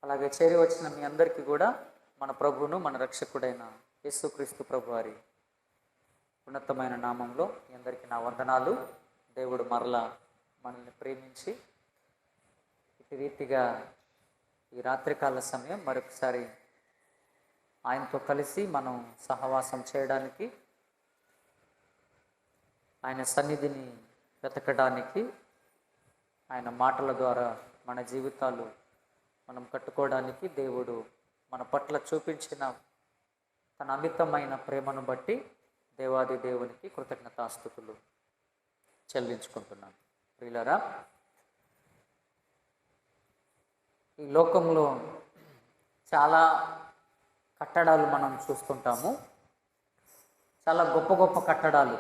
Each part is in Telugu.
అలాగే చేరి వచ్చిన మీ అందరికీ కూడా మన ప్రభువును మన రక్షకుడైన యేసుక్రీస్తు ప్రభు వారి ఉన్నతమైన నామంలో మీ అందరికీ నా వందనాలు. దేవుడు మరలా మనల్ని ప్రేమించి ఇటు రీతిగా ఈ రాత్రికాల సమయం మరొకసారి ఆయనతో కలిసి మనం సహవాసం చేయడానికి, ఆయన సన్నిధిని వెతకడానికి, ఆయన మాటల ద్వారా మన జీవితాలు మనం కట్టుకోవడానికి దేవుడు మన పట్ల చూపించిన తన అమితమైన ప్రేమను బట్టి దేవాది దేవునికి కృతజ్ఞతాస్తుతులు చెల్లించుకుంటున్నాను. ప్రియులారా, ఈ లోకంలో చాలా కట్టడాలు మనం చూస్తుంటాము. చాలా గొప్ప గొప్ప కట్టడాలు.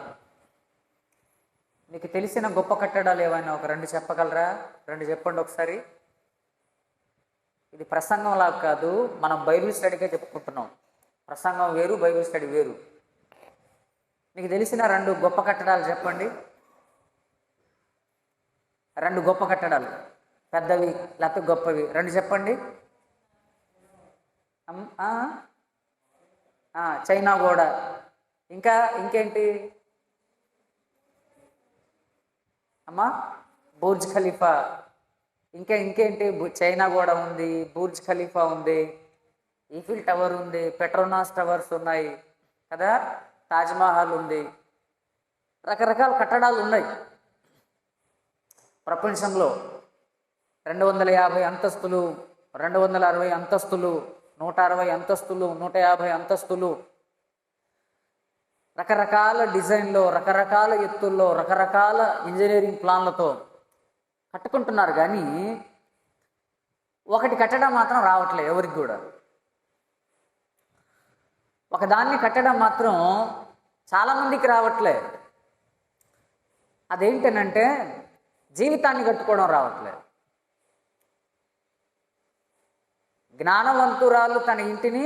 మీకు తెలిసిన గొప్ప కట్టడాలు ఏమైనా ఒక రెండు చెప్పగలరా? రెండు చెప్పండి ఒకసారి. ఇది ప్రసంగంలా కాదు, మనం బైబిల్ స్టడీకే చెప్పుకుంటున్నాం. ప్రసంగం వేరు, బైబిల్ స్టడీ వేరు. మీకు తెలిసిన రెండు గొప్ప కట్టడాలు చెప్పండి. రెండు గొప్ప కట్టడాలు, పెద్దవి లేకపోతే గొప్పవి, రెండు చెప్పండి. చైనా గోడ, ఇంకేంటి అమ్మా? Burj Khalifa. ఇంకేంటి? చైనా గోడ ఉంది, బుర్జ్ ఖలీఫా ఉంది, ఈఫిల్ టవర్ ఉంది, పెట్రోనాస్ టవర్స్ ఉన్నాయి కదా, తాజ్మహల్ ఉంది, రకరకాల కట్టడాలు ఉన్నాయి ప్రపంచంలో. 250 అంతస్తులు, 260 అంతస్తులు, 160 అంతస్తులు, 150 అంతస్తులు, రకరకాల డిజైన్లో, రకరకాల ఎత్తుల్లో, రకరకాల ఇంజనీరింగ్ ప్లాన్లతో కట్టుకుంటున్నారు. కానీ ఒకటి కట్టడం మాత్రం రావట్లేదు ఎవరికి కూడా. ఒకదాన్ని కట్టడం మాత్రం చాలామందికి రావట్లే. అదేంటనంటే జీవితాన్ని కట్టుకోవడం రావట్లేదు. జ్ఞానవంతురాలు తన ఇంటిని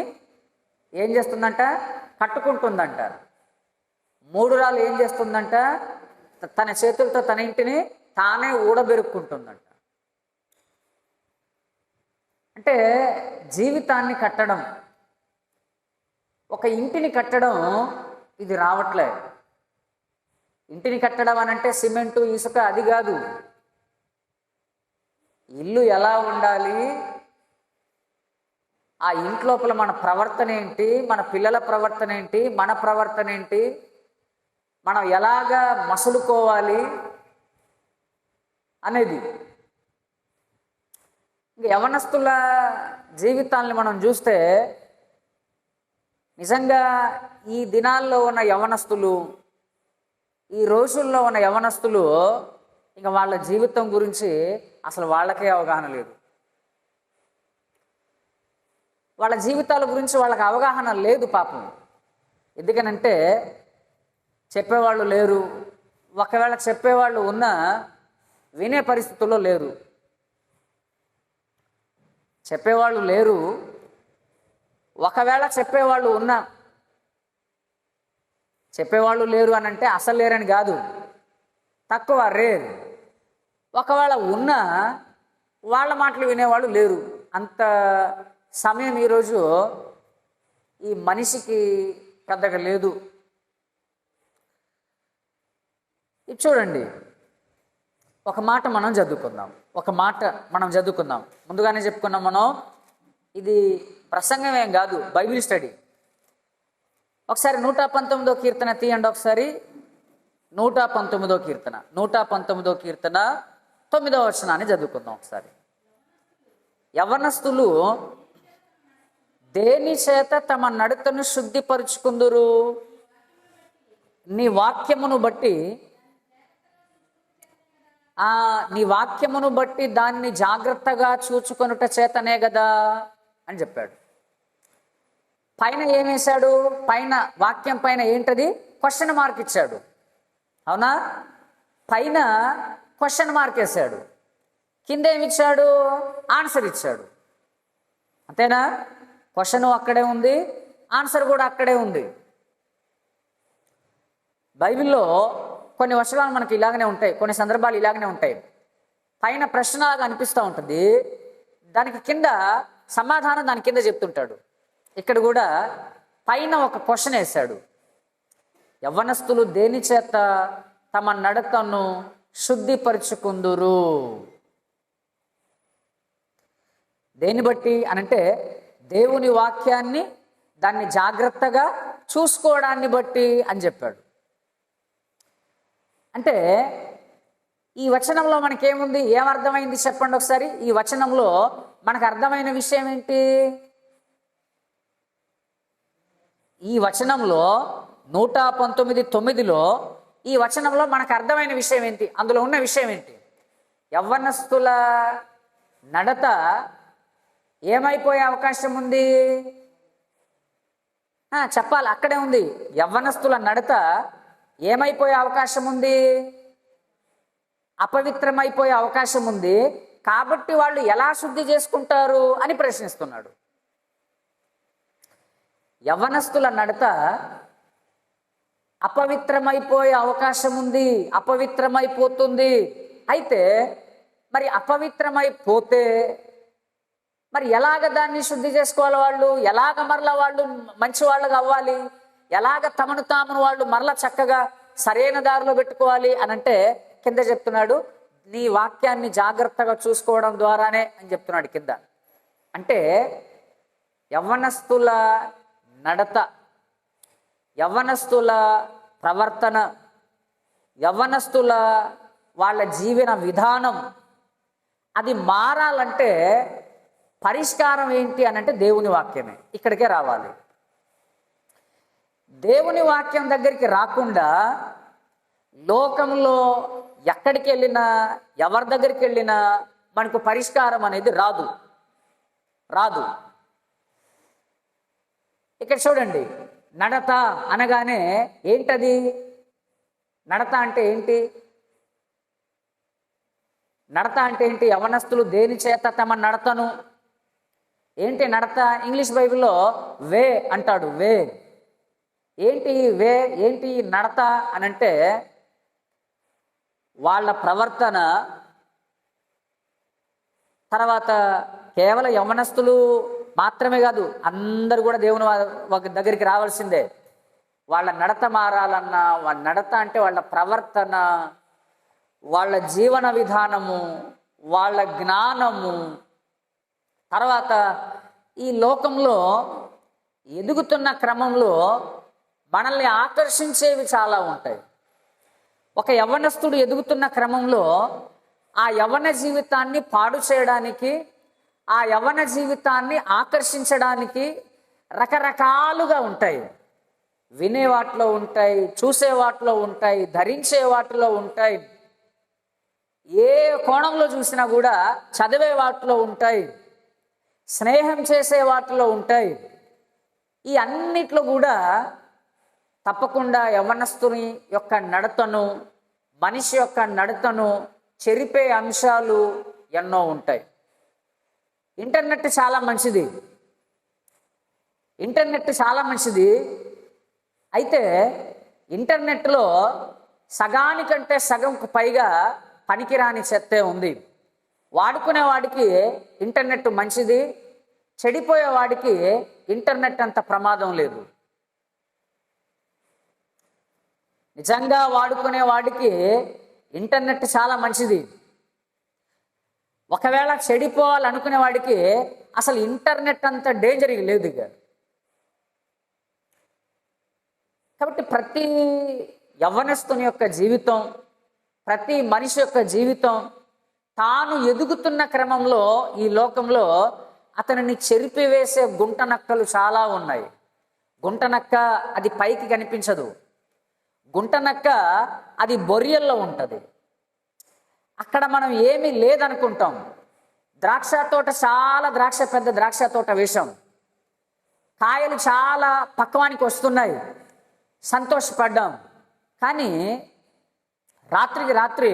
ఏం చేస్తుందంట? కట్టుకుంటుందంట. మూఢురాలు ఏం చేస్తుందంట? తన చేతులతో తన ఇంటిని తానే ఊడబెరుక్కుంటుందంట. అంటే జీవితాన్ని కట్టడం, ఒక ఇంటిని కట్టడం ఇది రావట్లే. ఇంటిని కట్టడం అని అంటే సిమెంటు, ఇసుక అది కాదు. ఇల్లు ఎలా ఉండాలి, ఆ ఇంట్లోపల మన ప్రవర్తన ఏంటి, మన పిల్లల ప్రవర్తన ఏంటి, మన ప్రవర్తన ఏంటి, మనం ఎలాగా మసులుకోవాలి అనేది. యవనస్తుల జీవితాన్ని మనం చూస్తే నిజంగా ఈ దినాల్లో ఉన్న యవనస్తులు, ఈ రోజుల్లో ఉన్న యవనస్తులు ఇంకా వాళ్ళ జీవితం గురించి అసలు వాళ్ళకే అవగాహన లేదు. వాళ్ళ జీవితాల గురించి వాళ్ళకి అవగాహన లేదు పాపం. ఎందుకనంటే చెప్పేవాళ్ళు లేరు. ఒకవేళ చెప్పేవాళ్ళు ఉన్నా వినే పరిస్థితుల్లో లేరు. చెప్పేవాళ్ళు లేరు. ఒకవేళ చెప్పేవాళ్ళు ఉన్నా, చెప్పేవాళ్ళు లేరు అని అంటే అసలు లేరని కాదు, తక్కువ, రేర్. ఒకవేళ ఉన్నా వాళ్ళ మాటలు వినేవాళ్ళు లేరు. అంత సమయం ఈరోజు ఈ మనిషికి పెద్దగా లేదు. ఇది చూడండి, ఒక మాట మనం చదువుకుందాం. ముందుగానే చెప్పుకున్నాం మనం, ఇది ప్రసంగం ఏం కాదు, బైబిల్ స్టడీ. ఒకసారి 119వ కీర్తన తీయండి. ఒకసారి 119వ కీర్తన 9వ వచనాన్ని చదువుకుందాం ఒకసారి. యవనస్తులు దేని చేత తమ నడతను శుద్ధిపరుచుకుందురు? నీ వాక్యమును బట్టి దాన్ని జాగ్రత్తగా చూచుకొనుట చేతనే కదా అని చెప్పాడు. పైన ఏమేశాడు? పైన వాక్యం పైన ఏంటది? క్వశ్చన్ మార్క్ ఇచ్చాడు. అవునా? పైన క్వశ్చన్ మార్క్ వేశాడు, కింద ఏమిచ్చాడు? ఆన్సర్ ఇచ్చాడు. అంతేనా? క్వశ్చన్ అక్కడే ఉంది, ఆన్సర్ కూడా అక్కడే ఉంది. బైబిల్లో కొన్ని వచనాలు మనకి ఇలాగనే ఉంటాయి, కొన్ని సందర్భాలు ఇలాగనే ఉంటాయి. పైన ప్రశ్నలాగా అనిపిస్తూ ఉంటుంది, దానికి కింద సమాధానం దాని కింద చెప్తుంటాడు. ఇక్కడ కూడా పైన ఒక క్వశ్చన్ వేశాడు, యవ్వనస్తులు దేని చేత తమ నడతను శుద్ధిపరుచుకుందురు? దేన్ని బట్టి అనంటే దేవుని వాక్యాన్ని దాన్ని జాగ్రత్తగా చూసుకోవడాన్ని బట్టి అని చెప్పాడు. అంటే ఈ వచనంలో మనకేముంది, ఏమర్థమైంది చెప్పండి ఒకసారి. ఈ వచనంలో మనకు అర్థమైన విషయం ఏంటి? ఈ వచనంలో 119:9లో ఈ వచనంలో మనకు అర్థమైన విషయం ఏంటి? అందులో ఉన్న విషయం ఏంటి? యవ్వనస్తుల నడత ఏమైపోయే అవకాశం ఉంది? చెప్పాలి, అక్కడే ఉంది. యవ్వనస్తుల నడత ఏమైపోయే అవకాశం ఉంది? అపవిత్రమైపోయే అవకాశం ఉంది. కాబట్టి వాళ్ళు ఎలా శుద్ధి చేసుకుంటారు అని ప్రశ్నిస్తున్నాడు. యవ్వనస్తుల నడత అపవిత్రమైపోయే అవకాశం ఉంది, అపవిత్రమైపోతుంది. అయితే మరి అపవిత్రమైపోతే మరి ఎలాగ దాన్ని శుద్ధి చేసుకోవాలి? వాళ్ళు ఎలాగ మరలా వాళ్ళు మంచి వాళ్ళగా అవ్వాలి? ఎలాగ తమను తామును వాళ్ళు మరలా చక్కగా సరైన దారిలో పెట్టుకోవాలి అని అంటే కింద చెప్తున్నాడు, నీ వాక్యాన్ని జాగ్రత్తగా చూసుకోవడం ద్వారానే అని చెప్తున్నాడు కింద. అంటే యవ్వనస్తుల నడత, యవ్వనస్తుల ప్రవర్తన, యవ్వనస్తుల వాళ్ళ జీవన విధానం అది మారాలంటే పరిష్కారం ఏంటి అని అంటే దేవుని వాక్యమే. ఇక్కడికే రావాలి. దేవుని వాక్యం దగ్గరికి రాకుండా లోకంలో ఎక్కడికి వెళ్ళినా ఎవరి దగ్గరికి వెళ్ళినా మనకు పరిష్కారం అనేది రాదు. ఇక్కడ చూడండి, నడత అనగానే ఏంటది? నడత అంటే ఏంటి? నడత అంటే ఏంటి? యవ్వనస్తులు దేని చేత తమ నడతను, ఏంటి నడత? ఇంగ్లీష్ బైబిల్లో వే అంటాడు. వే ఏంటి? వే ఏంటి నడత అనంటే వాళ్ళ ప్రవర్తన. తర్వాత కేవలం యవ్వనస్తులు మాత్రమే కాదు, అందరూ కూడా దేవుని దగ్గరికి రావాల్సిందే. వాళ్ళ నడత మారాలన్నా, వాళ్ళ నడత అంటే వాళ్ళ ప్రవర్తన, వాళ్ళ జీవన విధానము, వాళ్ళ జ్ఞానము. తర్వాత ఈ లోకంలో ఎదుగుతున్న క్రమంలో మనల్ని ఆకర్షించేవి చాలా ఉంటాయి. ఒక యవ్వనస్తుడు ఎదుగుతున్న క్రమంలో ఆ యవ్వన జీవితాన్ని పాడు చేయడానికి, ఆ యవ్వన జీవితాన్ని ఆకర్షించడానికి రకరకాలుగా ఉంటాయి. వినే వాటిలో ఉంటాయి, చూసే వాటిలో ఉంటాయి, ధరించే వాటిలో ఉంటాయి, ఏ కోణంలో చూసినా కూడా చదివే వాటిలో ఉంటాయి, స్నేహం చేసే వాటిలో ఉంటాయి. ఈ అన్నిట్లో కూడా తప్పకుండా యవ్వనస్తుని యొక్క నడతను, మనిషి యొక్క నడతను చెరిపే అంశాలు ఎన్నో ఉంటాయి. ఇంటర్నెట్ చాలా మంచిది, అయితే ఇంటర్నెట్లో సగానికంటే సగంకు పైగా పనికిరాని చెత్తే ఉంది. వాడుకునే వాడికి ఇంటర్నెట్ మంచిది, చెడిపోయే వాడికి ఇంటర్నెట్ అంత ప్రమాదం లేదు. నిజంగా వాడుకునే వాడికి ఇంటర్నెట్ చాలా మంచిది. ఒకవేళ చెడిపోవాలనుకునే వాడికి అసలు ఇంటర్నెట్ అంత డేంజర్ లేదు. కాబట్టి ప్రతి యవ్వనస్తుని యొక్క జీవితం, ప్రతి మనిషి యొక్క జీవితం తాను ఎదుగుతున్న క్రమంలో ఈ లోకంలో అతనిని చెరిపివేసే గుంటనక్కలు చాలా ఉన్నాయి. గుంటనక్క అది పైకి కనిపించదు. గుంటనక్క అది బొరియల్లో ఉంటుంది. అక్కడ మనం ఏమీ లేదనుకుంటాం. ద్రాక్ష తోట చాలా పెద్ద ద్రాక్ష తోట వేశాం, కాయలు చాలా పక్వానికి వస్తున్నాయి, సంతోషపడ్డాం. కానీ రాత్రికి రాత్రి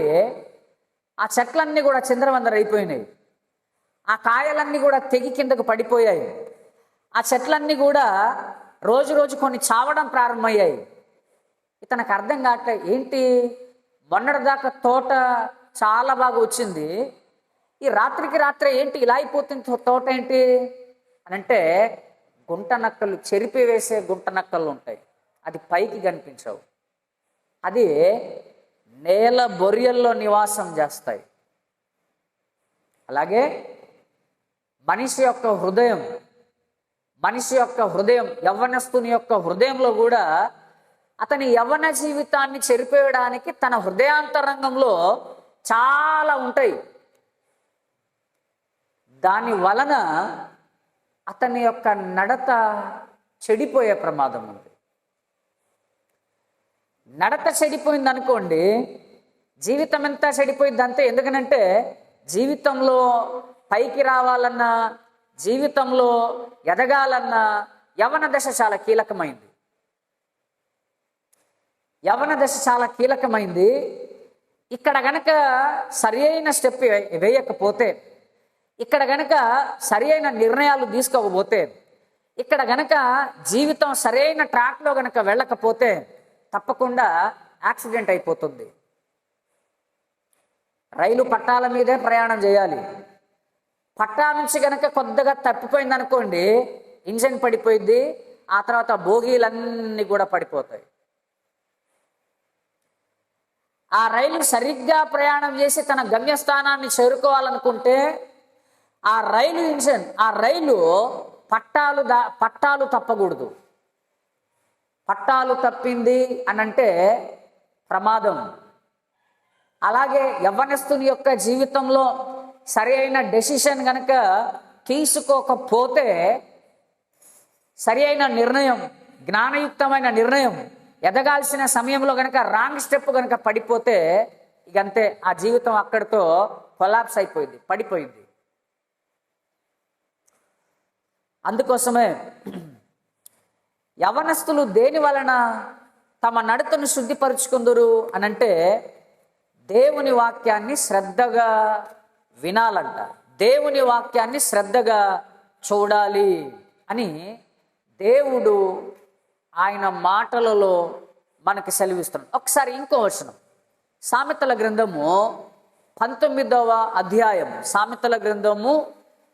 ఆ చెట్లన్నీ కూడా చిందరవందర అయిపోయినాయి, ఆ కాయలన్నీ కూడా తెగి కిందకు పడిపోయాయి, ఆ చెట్లన్నీ కూడా రోజు కొన్ని చావడం ప్రారంభమయ్యాయి. ఇతనికి అర్థం కావట్లే, ఏంటి మొన్నటిదాకా తోట చాలా బాగా వచ్చింది, ఈ రాత్రికి రాత్రే ఏంటి ఇలా అయిపోతుంది తోట ఏంటి? అని అంటే గుంట నక్కలు, చెరిపివేసే గుంట నక్కలు ఉంటాయి, అది పైకి కనిపించవు, అది నేల బొరియల్లో నివాసం చేస్తాయి. అలాగే మనిషి యొక్క హృదయం, యవ్వనస్తుని యొక్క హృదయంలో కూడా అతని యవ్వన జీవితాన్ని చెరిపేయడానికి తన హృదయాంతరంగంలో చాలా ఉంటాయి. దాని వలన అతని యొక్క నడత చెడిపోయే ప్రమాదం ఉంది. నడత చెడిపోయింది అనుకోండి, జీవితం అంతా చెడిపోయింది అంతే. ఎందుకనంటే జీవితంలో పైకి రావాలన్నా, జీవితంలో ఎదగాలన్నా యవ్వన దశ చాలా కీలకమైంది. ఇక్కడ గనక సరి అయిన స్టెప్ వేయకపోతే, ఇక్కడ గనక సరి అయిన నిర్ణయాలు తీసుకోకపోతే, ఇక్కడ గనక జీవితం సరైన ట్రాక్లో గనక వెళ్ళకపోతే తప్పకుండా యాక్సిడెంట్ అయిపోతుంది. రైలు పట్టాల మీదే ప్రయాణం చేయాలి. పట్టా నుంచి గనక కొద్దిగా తప్పిపోయింది అనుకోండి, ఇంజన్ పడిపోయింది, ఆ తర్వాత బోగీలన్నీ కూడా పడిపోతాయి. ఆ రైలు సరిగ్గా ప్రయాణం చేసి తన గమ్యస్థానాన్ని చేరుకోవాలనుకుంటే ఆ రైలు పట్టాలు తప్పకూడదు. పట్టాలు తప్పింది అని అంటే ప్రమాదం. అలాగే యవ్వనస్తుని యొక్క జీవితంలో సరి అయిన డెసిషన్ గనక తీసుకోకపోతే, సరి అయిన నిర్ణయం, జ్ఞానయుక్తమైన నిర్ణయం, ఎదగాల్సిన సమయంలో గనక రాంగ్ స్టెప్ గనక పడిపోతే ఇకంతే, ఆ జీవితం అక్కడితో కొలాప్స్ అయిపోయింది, పడిపోయింది. అందుకోసమే యవనస్తులు దేని వలన తమ నడతను శుద్ధిపరుచుకుందరు అనంటే దేవుని వాక్యాన్ని శ్రద్ధగా వినాలంట, దేవుని వాక్యాన్ని శ్రద్ధగా చూడాలి అని దేవుడు ఆయన మాటలలో మనకి సెలవిస్తున్నాడు. ఒకసారి ఇంకో వచనం, సామెతల గ్రంథము 19వ అధ్యాయం, సామెతల గ్రంథము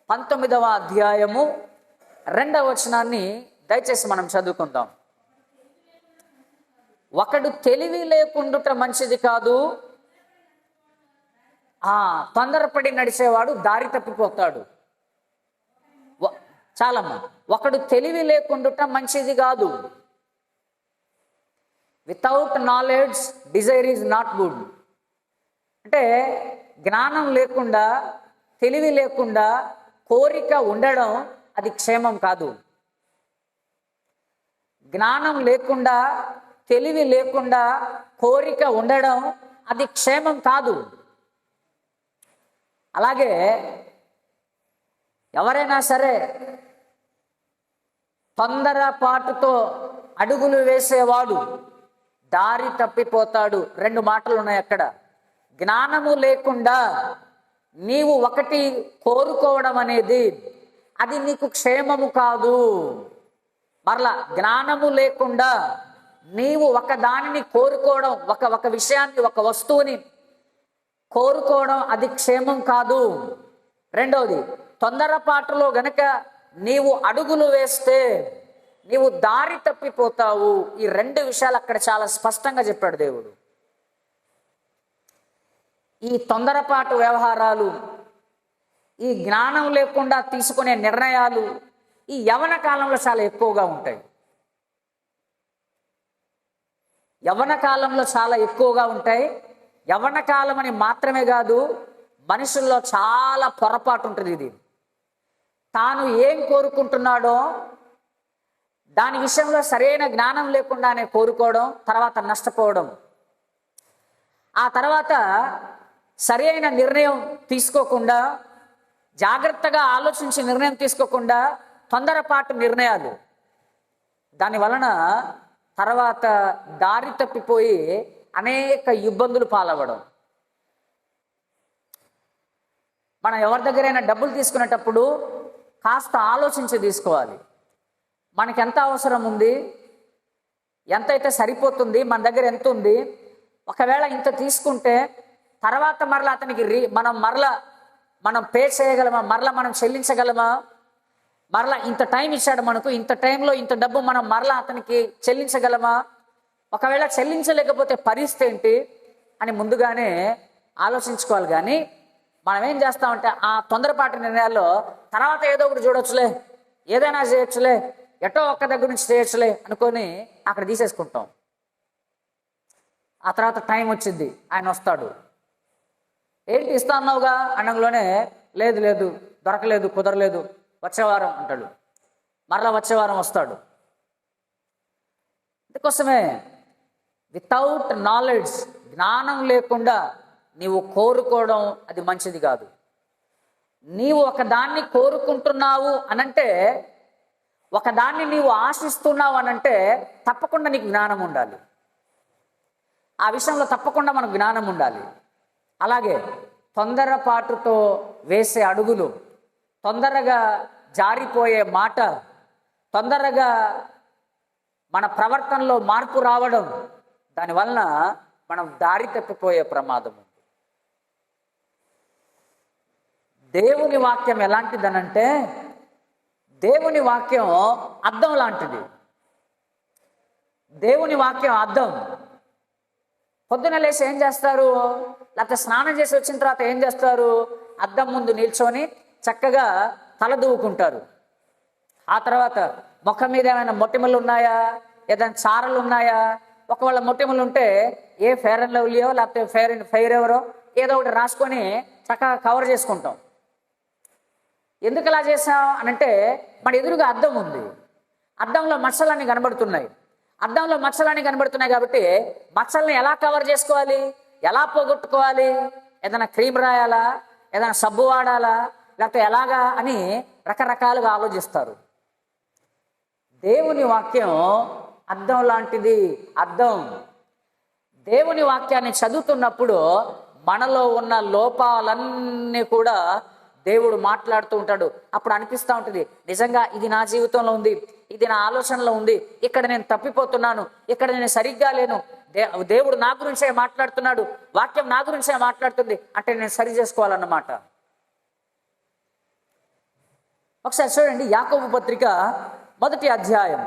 19వ అధ్యాయము 2వ వచనాన్ని దయచేసి మనం చదువుకుందాం. ఒకడు తెలివి లేకుండుట మంచిది కాదు, తొందరపడి నడిచేవాడు దారి తప్పిపోతాడు. చాలమ్మా, ఒకడు తెలివి లేకుండుట మంచిది కాదు. Without knowledge Dzire is not good. అంటే జ్ఞానం లేకుండా, తెలివి లేకుండా కోరిక ఉండడం అది క్షేమం కాదు. జ్ఞానం లేకుండా, తెలివి లేకుండా కోరిక ఉండడం అది క్షేమం కాదు. అలాగే ఎవరైనా సరే తొందరపాటుతో అడుగులు వేసేవాడు దారి తప్పిపోతాడు. 2 మాటలు ఉన్నాయి అక్కడ. జ్ఞానము లేకుండా నీవు ఒకటి కోరుకోవడం అనేది అది నీకు క్షేమము కాదు. మరలా జ్ఞానము లేకుండా నీవు ఒక దానిని కోరుకోవడం, ఒక విషయాన్ని, ఒక వస్తువుని కోరుకోవడం అది క్షేమం కాదు. రెండవది, తొందరపాటులో గనక నీవు అడుగులు వేస్తే నీవు దారి తప్పిపోతావు. ఈ 2 విషయాలు అక్కడ చాలా స్పష్టంగా చెప్పాడు దేవుడు. ఈ తొందరపాటు వ్యవహారాలు, ఈ జ్ఞానం లేకుండా తీసుకునే నిర్ణయాలు ఈ యవ్వన కాలంలో చాలా ఎక్కువగా ఉంటాయి. యవ్వన కాలంలో చాలా ఎక్కువగా ఉంటాయి. యవ్వన కాలం అని మాత్రమే కాదు, మనుషుల్లో చాలా పొరపాటు ఉంటుంది. ఇది తాను ఏం కోరుకుంటున్నాడో దాని విషయంలో సరైన జ్ఞానం లేకుండానే కోరుకోవడం, తర్వాత నష్టపోవడం, ఆ తర్వాత సరైన నిర్ణయం తీసుకోకుండా, జాగ్రత్తగా ఆలోచించి నిర్ణయం తీసుకోకుండా తొందరపాటు నిర్ణయాలు, దాని వలన తర్వాత దారి తప్పిపోయి అనేక ఇబ్బందులు పాలవ్వడం. మనం ఎవరి దగ్గరైనా డబ్బులు తీసుకునేటప్పుడు కాస్త ఆలోచించి తీసుకోవాలి. మనకి ఎంత అవసరం ఉంది, ఎంతైతే సరిపోతుంది, మన దగ్గర ఎంత ఉంది, ఒకవేళ ఇంత తీసుకుంటే తర్వాత మరలా అతనికి మనం పే చేయగలమా, మరలా మనం చెల్లించగలమా, మరలా ఇంత టైం ఇచ్చాడు మనకు, ఇంత టైంలో ఇంత డబ్బు మనం మరలా అతనికి చెల్లించగలమా, ఒకవేళ చెల్లించలేకపోతే పరిస్థితి ఏంటి అని ముందుగానే ఆలోచించుకోవాలి. కానీ మనం ఏం చేస్తామంటే ఆ తొందరపాటి నిర్ణయాల్లో తర్వాత ఏదో ఒకటి చూడొచ్చులే, ఏదైనా చేయొచ్చులే, ఎటో ఒక్క దగ్గర నుంచి చేయొచ్చులే అనుకొని అక్కడ తీసేసుకుంటాం. ఆ తర్వాత టైం వచ్చింది, ఆయన వస్తాడు, ఏంటి ఇస్తా అన్నావుగా అనగానే లేదు లేదు దొరకలేదు, కుదరలేదు, వచ్చే వారం అంటాడు. మరలా వచ్చే వారం వస్తాడు. అందుకోసమే వితౌట్ నాలెడ్జ్, జ్ఞానం లేకుండా నీవు కోరుకోవడం అది మంచిది కాదు. నీవు ఒకదాన్ని కోరుకుంటున్నావు అనంటే, ఒకదాన్ని నీవు ఆశిస్తున్నావు అనంటే తప్పకుండా నీకు జ్ఞానం ఉండాలి. ఆ విషయంలో తప్పకుండా మనకు జ్ఞానం ఉండాలి. అలాగే తొందరపాటుతో వేసే అడుగులు, తొందరగా జారిపోయే మాట, తొందరగా మన ప్రవర్తనలో మార్పు రావడం, దానివలన మనం దారి తప్పిపోయే ప్రమాదం ఉంది. దేవుని వాక్యం ఎలాంటిదనంటే, దేవుని వాక్యం అద్దం లాంటిది. దేవుని వాక్యం అద్దం. పొద్దున లేచి ఏం చేస్తారు, లేకపోతే స్నానం చేసి వచ్చిన తర్వాత ఏం చేస్తారు, అద్దం ముందు నిల్చొని చక్కగా తల దూవుకుంటారు. ఆ తర్వాత ముఖం మీద ఏమైనా మొటిమలు ఉన్నాయా, ఏదైనా చారలు ఉన్నాయా, ఒకవేళ మొటిమలు ఉంటే ఏ ఫెయిర్ అండ్ లవ్లీయో లేకపోతే ఫెయిర్ ఎవరో ఏదో ఒకటి రాసుకొని చక్కగా కవర్ చేసుకుంటాం. ఎందుకు అలా చేసాం అనంటే మన ఎదురుగా అద్దం ఉంది, అద్దంలో మచ్చలన్నీ కనబడుతున్నాయి. అద్దంలో మచ్చలన్నీ కనబడుతున్నాయి కాబట్టి మచ్చల్ని ఎలా కవర్ చేసుకోవాలి, ఎలా పోగొట్టుకోవాలి, ఏదైనా క్రీమ్ రాయాలా, ఏదైనా సబ్బు వాడాలా, లేకపోతే ఎలాగా అని రకరకాలుగా ఆలోచిస్తారు. దేవుని వాక్యం అద్దం లాంటిది. అద్దం. దేవుని వాక్యాన్ని చదువుతున్నప్పుడు మనలో ఉన్న లోపాలన్నీ కూడా దేవుడు మాట్లాడుతూ ఉంటాడు. అప్పుడు అనిపిస్తూ ఉంటుంది, నిజంగా ఇది నా జీవితంలో ఉంది, ఇది నా ఆలోచనలో ఉంది, ఇక్కడ నేను తప్పిపోతున్నాను, ఇక్కడ నేను సరిగ్గా లేను, దేవుడు నా గురించే మాట్లాడుతున్నాడు, వాక్యం నా గురించే మాట్లాడుతుంది అంటే నేను సరి చేసుకోవాలన్నమాట. ఒకసారి చూడండి, యాకోబు పత్రిక మొదటి అధ్యాయం,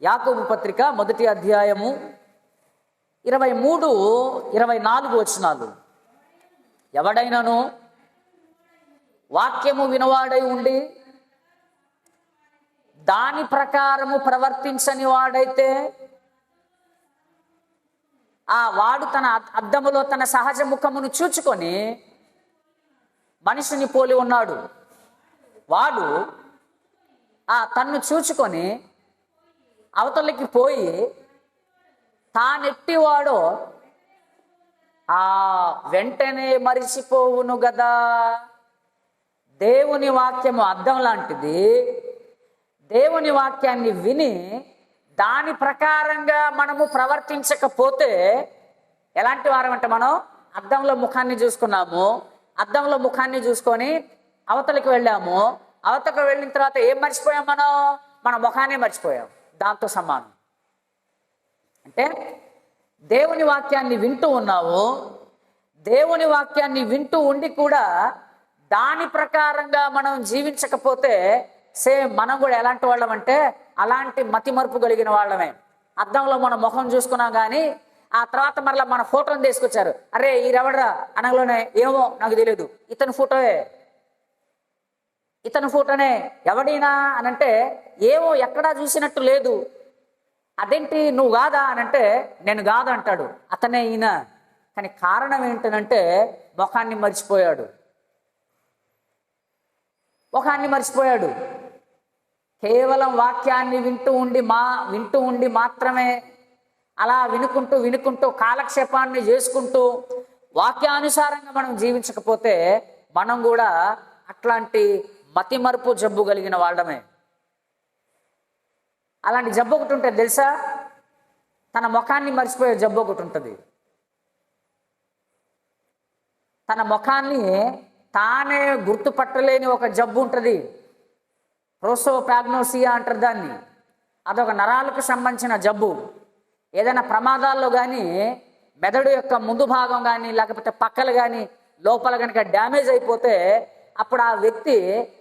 యాకోబు పత్రిక మొదటి అధ్యాయము 23-24 వచనాలు. ఎవడైనాను వాక్యము వినవాడై ఉండి దాని ప్రకారము ప్రవర్తించని వాడైతే ఆ వాడు తన అద్దములో తన సహజ ముఖమును చూచుకొని మనిషిని పోలి ఉన్నాడు. వాడు తన్ను చూచుకొని అవతలికి పోయి తానెట్టివాడో వెంటనే మరిచిపోవును గదా. దేవుని వాక్యము అద్దం లాంటిది. దేవుని వాక్యాన్ని విని దాని ప్రకారంగా మనము ప్రవర్తించకపోతే ఎలాంటి వారం అంటే, మనం అద్దంలో ముఖాన్ని చూసుకున్నాము, అద్దంలో ముఖాన్ని చూసుకొని అవతలికి వెళ్ళాము, అవతలికి వెళ్ళిన తర్వాత ఏం మర్చిపోయాం, మన ముఖాన్ని మర్చిపోయాం. దాంతో సమానం. అంటే దేవుని వాక్యాన్ని వింటూ ఉన్నావు, దేవుని వాక్యాన్ని వింటూ ఉండి కూడా దాని ప్రకారంగా మనం జీవించకపోతే సేమ్ మనం కూడా ఎలాంటి వాళ్ళం అంటే అలాంటి మతిమరుపు కలిగిన వాళ్ళమే. అద్దంలో మన ముఖం చూసుకున్నాం కానీ ఆ తర్వాత మరలా మన ఫోటోని తీసుకొచ్చారు, అరే ఈ రెవడరా అనగానే ఏమో నాకు తెలియదు, ఇతని ఫోటోనే ఎవడైనా అనంటే ఏమో ఎక్కడా చూసినట్టు లేదు, అదేంటి నువ్వు కాదా అనంటే నేను కాదు అంటాడు, అతనే ఈయన. కానీ కారణం ఏంటనంటే ముఖాన్ని మర్చిపోయాడు. కేవలం వాక్యాన్ని వింటూ ఉండి మాత్రమే అలా వినుకుంటూ కాలక్షేపాన్ని చేసుకుంటూ వాక్యానుసారంగా మనం జీవించకపోతే మనం కూడా అట్లాంటి మతిమరుపు జబ్బు కలిగిన వాళ్ళమే. అలాంటి జబ్బు ఒకటి ఉంటుంది తెలుసా, తన ముఖాన్ని మర్చిపోయే జబ్బు ఒకటి ఉంటుంది. తన ముఖాన్ని తానే గుర్తుపట్టలేని ఒక జబ్బు ఉంటుంది, ప్రోసోపాగ్నోసియా అంటారు దాన్ని. అదొక నరాలకు సంబంధించిన జబ్బు. ఏదైనా ప్రమాదాల్లో కానీ మెదడు యొక్క ముందు భాగం కానీ లేకపోతే పక్కలు కానీ లోపల కనుక డ్యామేజ్ అయిపోతే అప్పుడు ఆ వ్యక్తి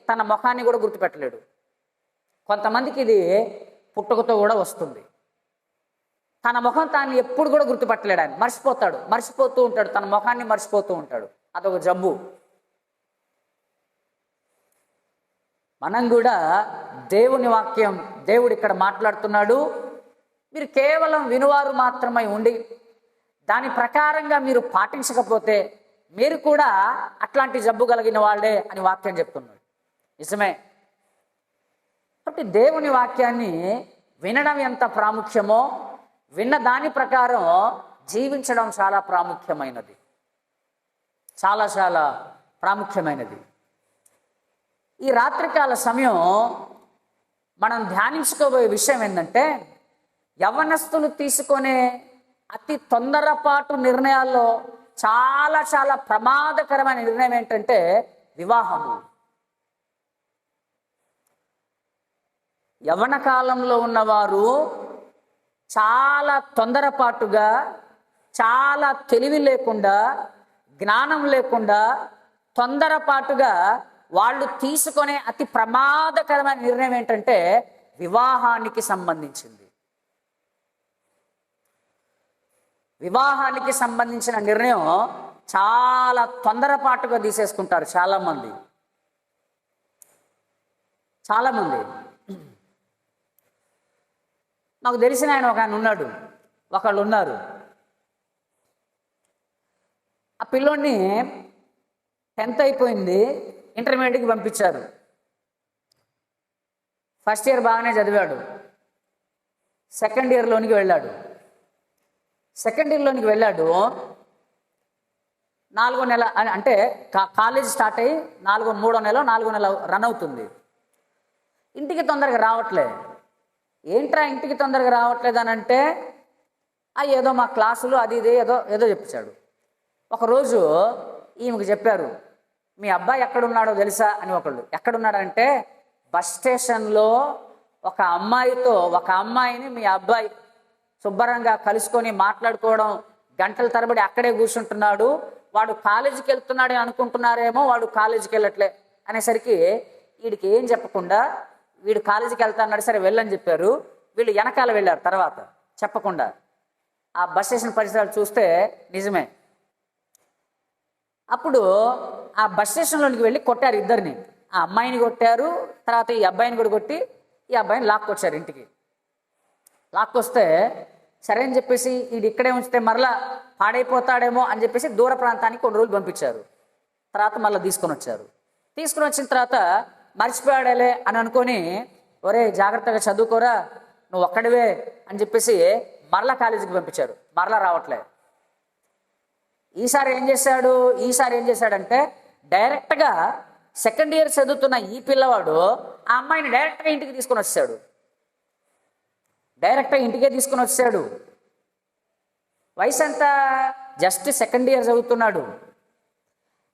తన ముఖాన్ని కూడా గుర్తుపెట్టలేడు. కొంతమందికి ఇది పుట్టుకతో కూడా వస్తుంది. తన ముఖం తాను ఎప్పుడు కూడా గుర్తుపట్టలేడు. ఆయన మర్చిపోతూ ఉంటాడు, తన ముఖాన్ని మర్చిపోతూ ఉంటాడు. అదొక జబ్బు. మనం కూడా దేవుని వాక్యం, దేవుడు ఇక్కడ మాట్లాడుతున్నాడు, మీరు కేవలం వినువారు మాత్రమై ఉండి దాని ప్రకారంగా మీరు పాటించకపోతే మీరు కూడా అట్లాంటి జబ్బు కలిగిన వాళ్ళే అని వాక్యం చెప్తున్నాడు. నిజమే. కాబట్టి దేవుని వాక్యాన్ని వినడం ఎంత ప్రాముఖ్యమో విన్న దాని ప్రకారం జీవించడం చాలా ప్రాముఖ్యమైనది, చాలా చాలా ప్రాముఖ్యమైనది. ఈ రాత్రికాల సమయం మనం ధ్యానించుకోబోయే విషయం ఏంటంటే, యవ్వనస్తులు తీసుకునే అతి తొందరపాటు నిర్ణయాల్లో చాలా చాలా ప్రమాదకరమైన నిర్ణయం ఏంటంటే వివాహము. యవ్వన కాలంలో ఉన్నవారు చాలా తొందరపాటుగా, చాలా తెలివి లేకుండా, జ్ఞానం లేకుండా తొందరపాటుగా వాళ్ళు తీసుకునే అతి ప్రమాదకరమైన నిర్ణయం ఏంటంటే వివాహానికి సంబంధించింది. వివాహానికి సంబంధించిన నిర్ణయం చాలా తొందరపాటుగా తీసేసుకుంటారు చాలామంది. నాకు తెలిసిన ఆయన ఒకళ్ళు ఉన్నారు. ఆ పిల్లోడిని 10th అయిపోయింది, ఇంటర్మీడియట్కి పంపించారు. ఫస్ట్ ఇయర్ బాగానే చదివాడు. సెకండ్ ఇయర్లోనికి వెళ్ళాడు. 4వ నెల అంటే కాలేజ్ స్టార్ట్ అయ్యి 3వ నెల రన్ అవుతుంది. ఇంటికి తొందరగా రావట్లే. ఏంట్రా ఇంటికి తొందరగా రావట్లేదు అని అంటే, ఏదో మా క్లాసులు అది ఇది ఏదో చెప్పించాడు. ఒకరోజు ఈమెకు చెప్పారు, మీ అబ్బాయి ఎక్కడున్నాడో తెలుసా అని. ఒకళ్ళు ఎక్కడున్నాడంటే, బస్ స్టేషన్లో ఒక అమ్మాయిని మీ అబ్బాయి శుభ్రంగా కలుసుకొని మాట్లాడుకోవడం, గంటల తరబడి అక్కడే కూర్చుంటున్నాడు. వాడు కాలేజీకి వెళ్తున్నాడే అనుకుంటున్నారేమో, వాడు కాలేజీకి వెళ్ళట్లే అనేసరికి వీడికి ఏం చెప్పకుండా, వీడు కాలేజీకి వెళ్తా అన్నాడు, సరే వెళ్ళని చెప్పారు. వీళ్ళు వెనకాల వెళ్ళారు తర్వాత చెప్పకుండా. ఆ బస్ స్టేషన్ పరిసరాలు చూస్తే నిజమే. అప్పుడు ఆ బస్ స్టేషన్లోనికి వెళ్ళి కొట్టారు ఇద్దరిని. ఆ అమ్మాయిని కొట్టారు, తర్వాత ఈ అబ్బాయిని కూడా కొట్టి ఈ అబ్బాయిని లాక్కొచ్చారు ఇంటికి. లాక్కొస్తే సరే అని చెప్పేసి వీడు ఇక్కడే ఉంచితే మరలా పాడైపోతాడేమో అని చెప్పేసి దూర ప్రాంతానికి కొన్ని రోజులు పంపించారు. తర్వాత మళ్ళీ తీసుకొని వచ్చిన తర్వాత మర్చిపోయాడలే అని అనుకొని, ఒరే జాగ్రత్తగా చదువుకోరా, నువ్వు ఒక్కడివే అని చెప్పేసి మరలా కాలేజీకి పంపించారు. మరలా రావట్లే. ఈసారి ఏం చేశాడంటే, డైరెక్ట్గా సెకండ్ ఇయర్ చదువుతున్న ఈ పిల్లవాడు ఆ అమ్మాయిని డైరెక్ట్గా ఇంటికే తీసుకొని వచ్చాడు. వయసు ఎంత? జస్ట్ సెకండ్ ఇయర్ చదువుతున్నాడు.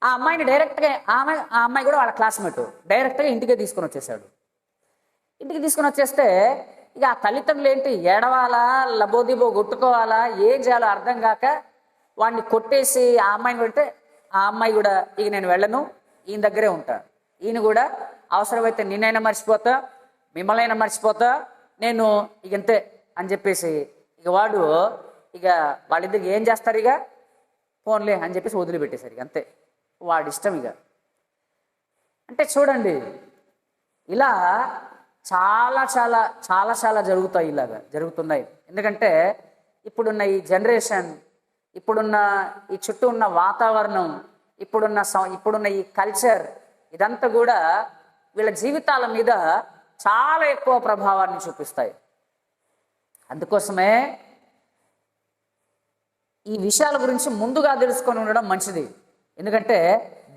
ఆ అమ్మాయిని డైరెక్ట్గా ఆ అమ్మాయి కూడా వాళ్ళ క్లాస్మేట్, డైరెక్ట్గా ఇంటికే తీసుకొని వచ్చేసాడు. ఇంటికి తీసుకొని వచ్చేస్తే ఇక ఆ తల్లిదండ్రులు ఏంటి, ఏడవాలా, లబోదిబో కొట్టుకోవాలా, ఏం చేయాలో అర్థం కాక వాడిని కొట్టేసి ఆ అమ్మాయిని కొడితే, ఆ అమ్మాయి కూడా ఇక నేను వెళ్ళను, ఈయన దగ్గరే ఉంటా, ఈయన కూడా అవసరమైతే నిన్నైనా మర్చిపోతా, మిమ్మల్నైనా మర్చిపోతా, నేను ఇక అంతే అని చెప్పేసి ఇక వాళ్ళిద్దరికి ఏం చేస్తారు, ఇక ఫోన్లే అని చెప్పేసి వదిలిపెట్టేశారు. ఇక అంతే, వాడి ఇష్టం. ఇక అంటే చూడండి, ఇలా చాలా చాలా చాలా చాలా జరుగుతున్నాయి. ఎందుకంటే ఇప్పుడున్న ఈ జనరేషన్, ఇప్పుడున్న ఈ చుట్టూ ఉన్న వాతావరణం, ఇప్పుడున్న ఈ కల్చర్, ఇదంతా కూడా వీళ్ళ జీవితాల మీద చాలా ఎక్కువ ప్రభావాన్ని చూపిస్తాయి. అందుకోసమే ఈ విషయాల గురించి ముందుగా తెలుసుకొని ఉండడం మంచిది. ఎందుకంటే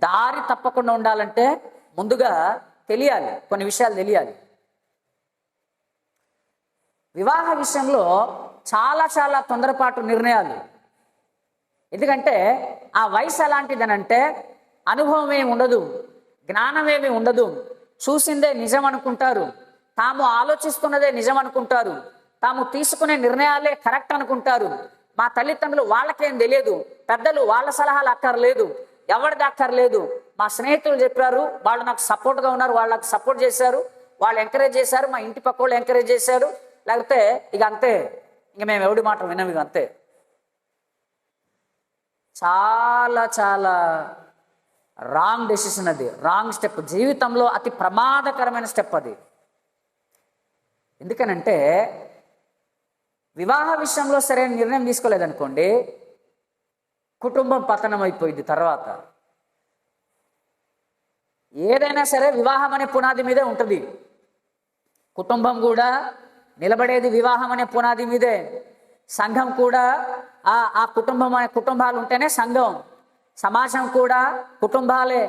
దారి తప్పకుండా ఉండాలంటే ముందుగా తెలియాలి, కొన్ని విషయాలు తెలియాలి. వివాహ విషయంలో చాలా చాలా తొందరపాటు నిర్ణయాలు. ఎందుకంటే ఆ వయసు ఎలాంటిదనంటే, అనుభవం ఏమి ఉండదు, జ్ఞానం ఏమి ఉండదు, చూసిందే నిజం అనుకుంటారు, తాము ఆలోచిస్తున్నదే నిజం అనుకుంటారు, తాము తీసుకునే నిర్ణయాలే కరెక్ట్ అనుకుంటారు. మా తల్లిదండ్రులు వాళ్ళకేం తెలియదు, పెద్దలు వాళ్ళ సలహాలు అక్కర్లేదు, ఎవరిది అక్కర్లేదు, మా స్నేహితులు చెప్పారు, వాళ్ళు నాకు సపోర్ట్గా ఉన్నారు, వాళ్ళు నాకు సపోర్ట్ చేశారు, వాళ్ళు ఎంకరేజ్ చేశారు, మా ఇంటి పక్క వాళ్ళు ఎంకరేజ్ చేశారు, లేకపోతే ఇక అంతే, ఇక మేము ఎవడి మాట వినము, ఇక అంతే. చాలా చాలా రాంగ్ డెసిషన్ అది, రాంగ్ స్టెప్, జీవితంలో అతి ప్రమాదకరమైన స్టెప్ అది. ఎందుకనంటే వివాహ విషయంలో సరైన నిర్ణయం తీసుకోలేదనుకోండి, కుటుంబం పతనం అయిపోయింది. తర్వాత ఏదైనా సరే వివాహం అనే పునాది మీదే ఉంటుంది. కుటుంబం కూడా నిలబడేది వివాహం అనే పునాది మీదే. సంఘం కూడా ఆ కుటుంబాలు ఉంటేనే సంఘం. సమాజం కూడా కుటుంబాలే,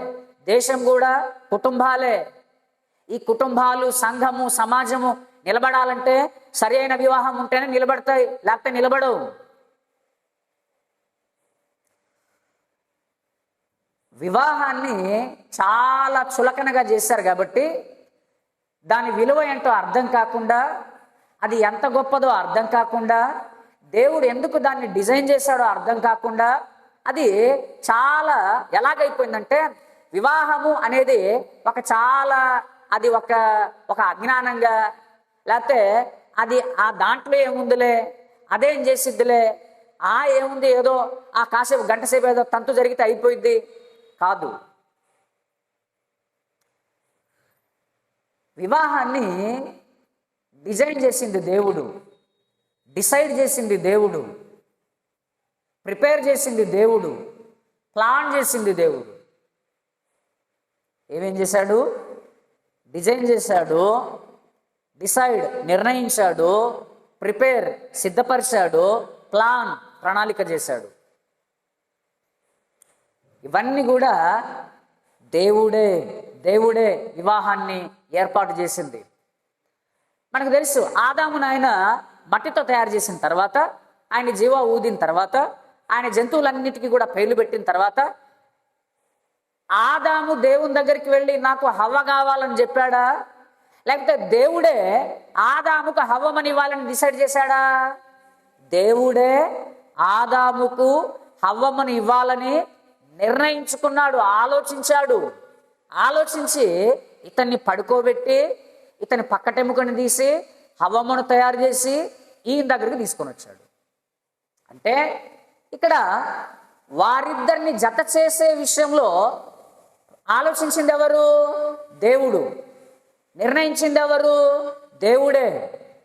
దేశం కూడా కుటుంబాలే. ఈ కుటుంబాలు, సంఘము, సమాజము నిలబడాలంటే సరి అయిన వివాహం ఉంటేనే నిలబడతాయి, లేకపోతే నిలబడవు. వివాహాన్ని చాలా చులకనగా చేశారు కాబట్టి దాని విలువ ఏంటో అర్థం కాకుండా, అది ఎంత గొప్పదో అర్థం కాకుండా, దేవుడు ఎందుకు దాన్ని డిజైన్ చేశాడో అర్థం కాకుండా, అది చాలా ఎలాగైపోయిందంటే వివాహము అనేది అది ఒక అజ్ఞానంగా, లేకపోతే అది దాంట్లో ఏముందిలే, అదేం చేసిద్దిలే, ఏముంది, ఏదో కాసేపు గంట సేపు ఏదో తంతు జరిగితే అయిపోయింది కాదు. వివాహాన్ని డిజైన్ చేసింది దేవుడు, డిసైడ్ చేసింది దేవుడు, ప్రిపేర్ చేసింది దేవుడు, ప్లాన్ చేసింది దేవుడు. ఏమేం చేశాడు? డిజైన్ చేశాడు, డిసైడ్ నిర్ణయించాడు, ప్రిపేర్ సిద్ధపరిచాడు, ప్లాన్ ప్రణాళిక చేశాడు. ఇవన్నీ కూడా దేవుడే వివాహాన్ని ఏర్పాటు చేసింది. మనకు తెలుసు, ఆదామును ఆయన మట్టితో తయారు చేసిన తర్వాత, ఆయన జీవ ఊదిన తర్వాత, ఆయన జంతువులన్నిటికీ కూడా పేర్లు పెట్టిన తర్వాత, ఆదాము దేవుని దగ్గరికి వెళ్ళి నాకు హవ్వ కావాలని చెప్పాడా, లేకపోతే దేవుడే ఆదాముకు హవ్వమని ఇవ్వాలని డిసైడ్ చేశాడా? దేవుడే ఆదాముకు హవ్వమని ఇవ్వాలని నిర్ణయించుకున్నాడు, ఆలోచించి ఇతన్ని పడుకోబెట్టి, ఇతని పక్కటెముకని తీసి హవ్వమ్మను తయారు చేసి ఈయన దగ్గరికి తీసుకొని వచ్చాడు. అంటే ఇక్కడ వారిద్దరిని జత చేసే విషయంలో ఆలోచించింది ఎవరు? దేవుడు. నిర్ణయించింది ఎవరు? దేవుడే.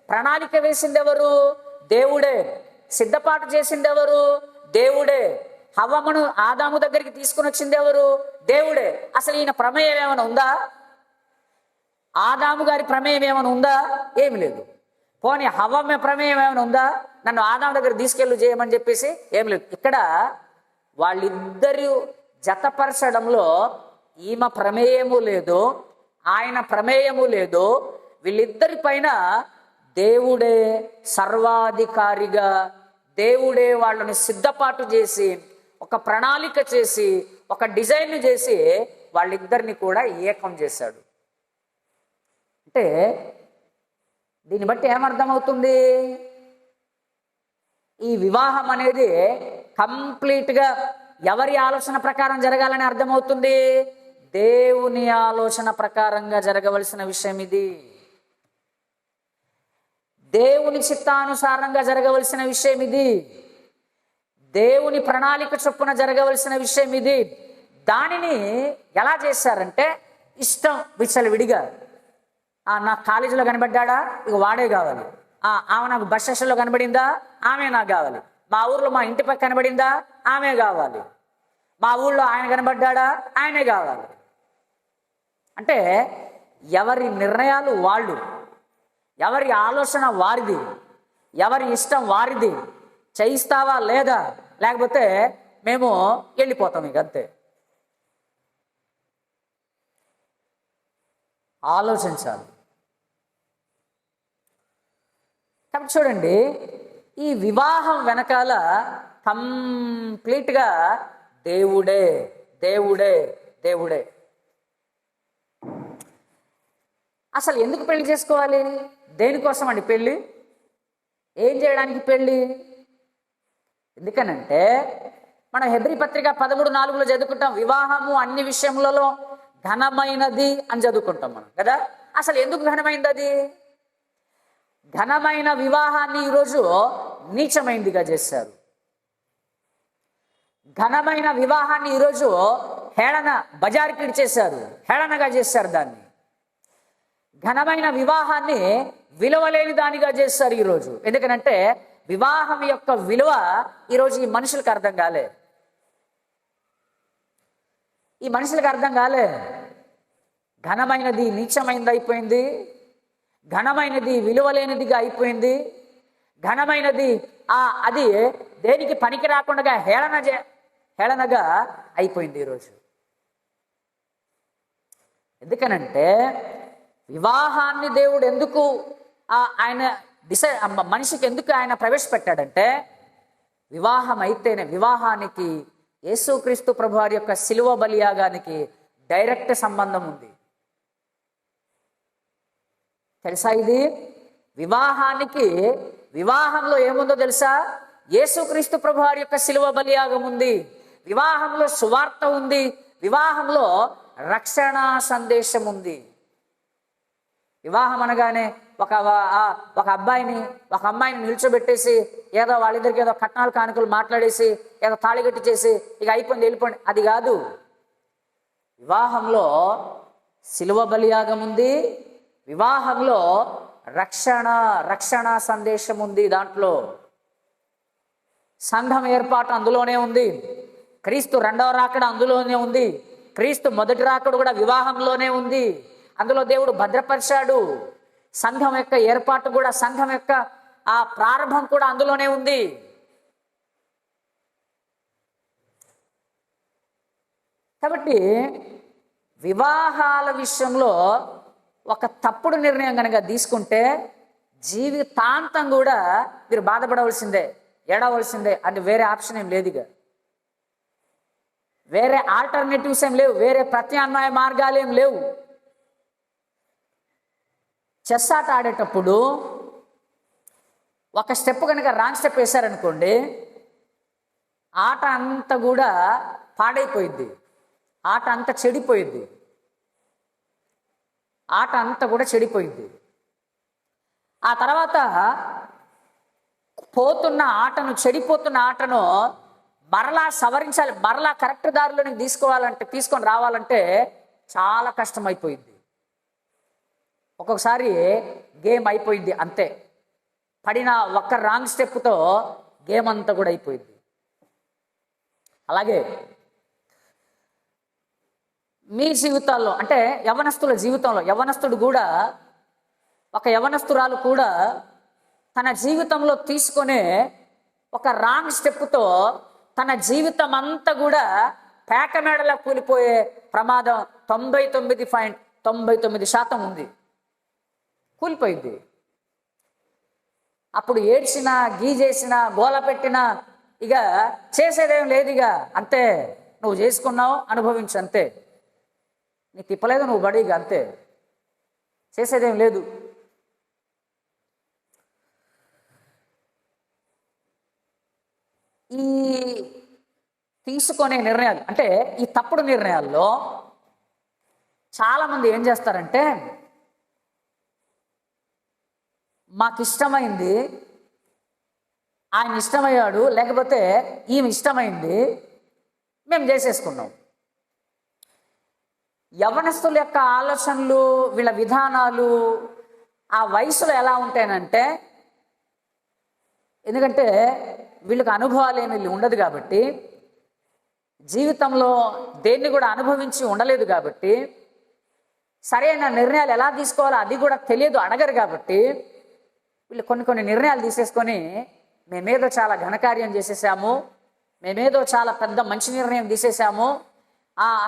ప్రణాళిక వేసింది ఎవరు? దేవుడే. సిద్ధపాటు చేసింది ఎవరు? దేవుడే. హవ్వమ్మను ఆదాము దగ్గరికి తీసుకుని వచ్చింది ఎవరు? దేవుడే. అసలు ఈయన ప్రమేయం ఏమైనా ఉందా? ఆదాము గారి ప్రమేయం ఏమైనా ఉందా? ఏమి లేదు. పోనీ హవ్వమ్మ ప్రమేయం ఏమైనా ఉందా? నన్ను ఆదాము దగ్గర తీసుకెళ్ళు చేయమని చెప్పేసి ఏమి లేదు. ఇక్కడ వాళ్ళిద్దరూ జతపరచడంలో ఈమె ప్రమేయము లేదు, ఆయన ప్రమేయము లేదు. వీళ్ళిద్దరి పైన దేవుడే సర్వాధికారిగా, దేవుడే వాళ్ళని సిద్ధపాటు చేసి, ఒక ప్రణాళిక చేసి, ఒక డిజైన్ చేసి వాళ్ళిద్దరిని కూడా ఏకం చేశాడు. అంటే దీన్ని బట్టి ఏమర్థమవుతుంది? ఈ వివాహం అనేది కంప్లీట్గా ఎవరి ఆలోచన ప్రకారం జరగాలని అర్థమవుతుంది? దేవుని ఆలోచన ప్రకారంగా జరగవలసిన విషయం ఇది. దేవుని చిత్తానుసారంగా జరగవలసిన విషయం ఇది. దేవుని ప్రణాళిక చొప్పున జరగవలసిన విషయం ఇది. దానిని ఎలా చేశారంటే ఇష్టం విచ్చలవిడిగా. నాకు కాలేజీలో కనబడ్డా, ఇక వాడే కావాలి. ఆమె నాకు బస్ స్టేషన్లో కనబడిందా, ఆమె నాకు కావాలి. మా ఊర్లో మా ఇంటి పక్క కనబడిందా, ఆమె కావాలి. మా ఊళ్ళో ఆయన కనబడ్డా, ఆయనే కావాలి. అంటే ఎవరి నిర్ణయాలు వాళ్ళు, ఎవరి ఆలోచన వారిది, ఎవరి ఇష్టం వారిది. చేయిస్తావా లేదా, లేకపోతే మేము వెళ్ళిపోతాం, ఇక అంతే. ఆలోచించాలి. కాబట్టి చూడండి, ఈ వివాహం వెనకాల కంప్లీట్గా దేవుడే దేవుడే దేవుడే. అసలు ఎందుకు పెళ్లి చేసుకోవాలి? దేనికోసం అండి పెళ్ళి? ఏం చేయడానికి పెళ్ళి? ఎందుకనంటే మనం హెబ్రీ పత్రిక 13:4 చదువుకుంటాం, వివాహము అన్ని విషయములలో ఘనమైనది అని చదువుకుంటాం మనం కదా. అసలు ఎందుకు ఘనమైనది అది? ఘనమైన వివాహాన్ని ఈరోజు నీచమైందిగా చేశారు. ఘనమైన వివాహాన్ని ఈరోజు హేళన, బజారుకి ఇచ్చేశారు, హేళనగా చేశారు దాన్ని. ఘనమైన వివాహాన్ని విలువలేని దానిగా చేస్తారు ఈరోజు. ఎందుకనంటే వివాహం యొక్క విలువ ఈరోజు ఈ మనుషులకు అర్థం కాలే. ఈ మనుషులకు అర్థం కాలే. ఘనమైనది నీచమైనది అయిపోయింది, ఘనమైనది విలువలేనిదిగా అయిపోయింది, ఘనమైనది అది దేనికి పనికి రాకుండా హేళనగా అయిపోయింది ఈరోజు. ఎందుకనంటే వివాహాన్ని దేవుడు ఎందుకు ఆయన మనిషికి ఎందుకు ఆయన ప్రవేశపెట్టాడంటే, వివాహం అయితేనే, వివాహానికి యేసుక్రీస్తు ప్రభువారి యొక్క శిలువ బలియాగానికి డైరెక్ట్ సంబంధం ఉంది. తెలుసా ఇది? వివాహంలో ఏముందో తెలుసా? యేసుక్రీస్తు ప్రభువారి యొక్క శిలువ బలియాగం ఉంది, వివాహంలో సువార్త ఉంది, వివాహంలో రక్షణ సందేశం ఉంది. వివాహం అనగానే ఒక అబ్బాయిని ఒక అమ్మాయిని నిల్చోబెట్టేసి ఏదో వాళ్ళిద్దరికి ఏదో కట్నాలు కానుకలు మాట్లాడేసి ఏదో తాళిగట్టి చేసి ఇక అయిపోయింది వెళ్ళిపోండి, అది కాదు. వివాహంలో శిలువ బలియాగం ఉంది, వివాహంలో రక్షణ సందేశం ఉంది. దాంట్లో సంఘం ఏర్పాటు అందులోనే ఉంది, క్రీస్తు రెండవ రాకడ అందులోనే ఉంది, క్రీస్తు మొదటి రాకడ కూడా వివాహంలోనే ఉంది. అందులో దేవుడు భద్రపరిచాడు. సంఘం యొక్క ఏర్పాటు కూడా, సంఘం యొక్క ప్రారంభం కూడా అందులోనే ఉంది. కాబట్టి వివాహాల విషయంలో ఒక తప్పుడు నిర్ణయం కనుక తీసుకుంటే జీవితాంతం కూడా మీరు బాధపడవలసిందే, ఏడవలసిందే. అది వేరే ఆప్షన్ ఏం లేదు, ఇక వేరే ఆల్టర్నేటివ్స్ ఏం లేవు, వేరే ప్రత్యామ్నాయ మార్గాలు ఏం లేవు. చెస్ ఆట ఆడేటప్పుడు ఒక స్టెప్ కనుక రాంగ్ స్టెప్ వేశారనుకోండి, ఆట అంతా కూడా పాడైపోయింది, ఆట అంతా చెడిపోయింది, ఆట అంతా కూడా చెడిపోయింది. ఆ తర్వాత చెడిపోతున్న ఆటను మరలా సవరించాలి, మరలా కరెక్ట్ దారిలోకి తీసుకొని రావాలంటే చాలా కష్టమైపోయింది. ఒక్కొక్కసారి గేమ్ అయిపోయింది అంతే, పడిన ఒక్క రాంగ్ స్టెప్తో గేమ్ అంతా కూడా అయిపోయింది. అలాగే మీ జీవితాల్లో, అంటే యవనస్తుల జీవితంలో, యవనస్తుడు కూడా, ఒక యవనస్తురాలు కూడా తన జీవితంలో తీసుకునే ఒక రాంగ్ స్టెప్తో తన జీవితం అంతా కూడా పేకమేడలా కూలిపోయే ప్రమాదం 99.99% ఉంది, కూలిపోయింది. అప్పుడు ఏడ్చినా, గీజేసినా, గోల పెట్టినా ఇక చేసేదేం లేదు, ఇక అంతే, నువ్వు చేసుకున్నావు, అనుభవించు అంతే, నీకు తిప్పలేదు, నువ్వు బడి, ఇక అంతే, చేసేదేం లేదు. ఈ తీసుకునే నిర్ణయాలు, అంటే ఈ తప్పుడు నిర్ణయాల్లో చాలామంది ఏం చేస్తారంటే, మాకు ఇష్టమైంది, ఆయన ఇష్టమయ్యాడు, లేకపోతే ఈమె ఇష్టమైంది, మేము చేసేసుకున్నాం. యవనస్తుల యొక్క ఆలోచనలు, వీళ్ళ విధానాలు ఆ వయసులో ఎలా ఉంటాయనంటే, ఎందుకంటే వీళ్ళకి అనుభవాలు ఏమి ఉండదు కాబట్టి, జీవితంలో దేన్ని కూడా అనుభవించి ఉండలేదు కాబట్టి, సరైన నిర్ణయాలు ఎలా తీసుకోవాలో అది కూడా తెలియదు, అడగరు కాబట్టి వీళ్ళు కొన్ని నిర్ణయాలు తీసేసుకొని మేమేదో చాలా ఘనకార్యం చేసేసాము, మేమేదో చాలా పెద్ద మంచి నిర్ణయం తీసేసాము,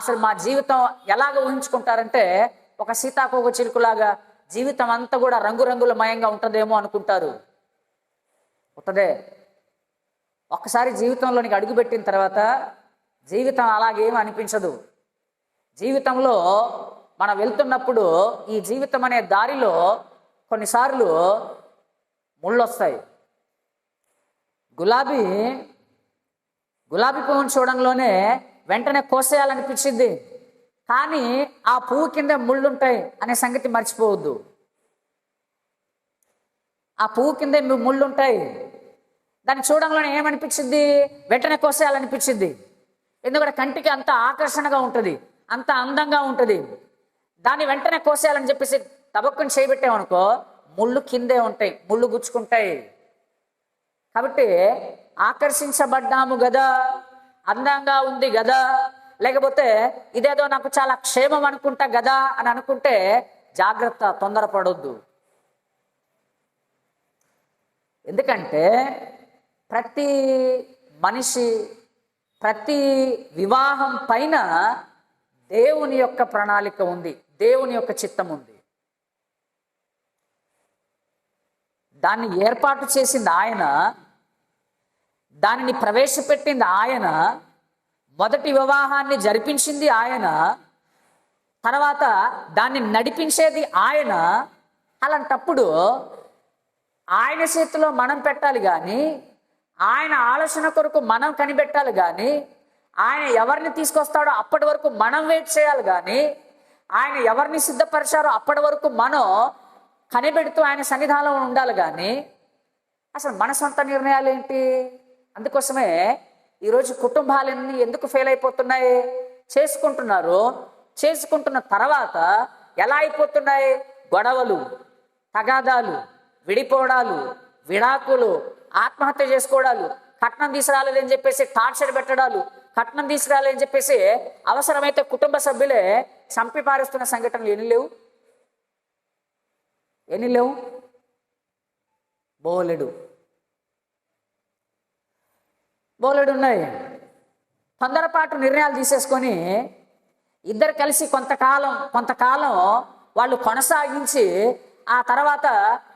అసలు మా జీవితం ఎలాగ ఊహించుకుంటారంటే ఒక సీతాకోక చిలుకులాగా జీవితం అంతా కూడా రంగురంగులమయంగా ఉంటుందేమో అనుకుంటారు. ఉంటుందే. ఒక్కసారి జీవితంలోనికి అడుగుపెట్టిన తర్వాత జీవితం అలాగేం అనిపించదు. జీవితంలో మనం వెళ్తున్నప్పుడు ఈ జీవితం అనే దారిలో కొన్నిసార్లు ముళ్ళు వస్తాయి. గులాబీ పువ్వును చూడంలోనే వెంటనే కోసేయాలనిపించింది, కానీ ఆ పువ్వు కింద ముళ్ళుంటాయి అనే సంగతి మర్చిపోవద్దు. ఆ పువ్వు కింద ముళ్ళుంటాయి. దాన్ని చూడంలోనే ఏమనిపించింది? వెంటనే కోసేయాలనిపించింది. ఎందుకంటే కంటికి అంత ఆకర్షణగా ఉంటుంది, అంత అందంగా ఉంటుంది. దాన్ని వెంటనే కోసేయాలని చెప్పేసి తబక్కుని చేయబెట్టామనుకో, ముళ్ళు కిందే ఉంటాయి, ముళ్ళు గుచ్చుకుంటాయి. కాబట్టి ఆకర్షించబడ్డాము గదా, అందంగా ఉంది గదా, లేకపోతే ఇదేదో నాకు చాలా క్షేమం అనుకుంటా గదా అని అనుకుంటే జాగ్రత్త, తొందరపడొద్దు. ఎందుకంటే ప్రతి మనిషి, ప్రతి వివాహం పైన దేవుని యొక్క ప్రణాళిక ఉంది, దేవుని యొక్క చిత్తం ఉంది. దాన్ని ఏర్పాటు చేసింది ఆయన, దానిని ప్రవేశపెట్టింది ఆయన, మొదటి వివాహాన్ని జరిపించింది ఆయన, తర్వాత దాన్ని నడిపించేది ఆయన. అలాంటప్పుడు ఆయన చేతిలో మనం పెట్టాలి కానీ, ఆయన ఆలోచన కొరకు మనం కనిపెట్టాలి కానీ, ఆయన ఎవరిని తీసుకొస్తాడో అప్పటి వరకు మనం వెయిట్ చేయాలి కానీ, ఆయన ఎవరిని సిద్ధపరిచారో అప్పటి వరకు మనం కనిపెడుతూ ఆయన సన్నిధానంలో ఉండాలి కానీ, అసలు మన సొంత నిర్ణయాలు ఏంటి? అందుకోసమే ఈరోజు కుటుంబాలన్నీ ఎందుకు ఫెయిల్ అయిపోతున్నాయి? చేసుకుంటున్నారు, చేసుకుంటున్న తర్వాత ఎలా అయిపోతున్నాయి? గొడవలు, తగాదాలు, విడిపోవడాలు, విడాకులు, ఆత్మహత్య చేసుకోవడాలు, కట్నం తీసుకురాలేదని చెప్పేసి టార్చర్ పెట్టడాలు, కట్నం తీసుకురాలేదని చెప్పేసి అవసరమైతే కుటుంబ సభ్యులే చంపి పారేస్తున్న సంఘటనలు ఎన్ని లేవు? ఎన్ని లేవు? బోలెడు ఉన్నాయి. తొందరపాటు నిర్ణయాలు తీసేసుకొని ఇద్దరు కలిసి కొంతకాలం వాళ్ళు కొనసాగించి, ఆ తర్వాత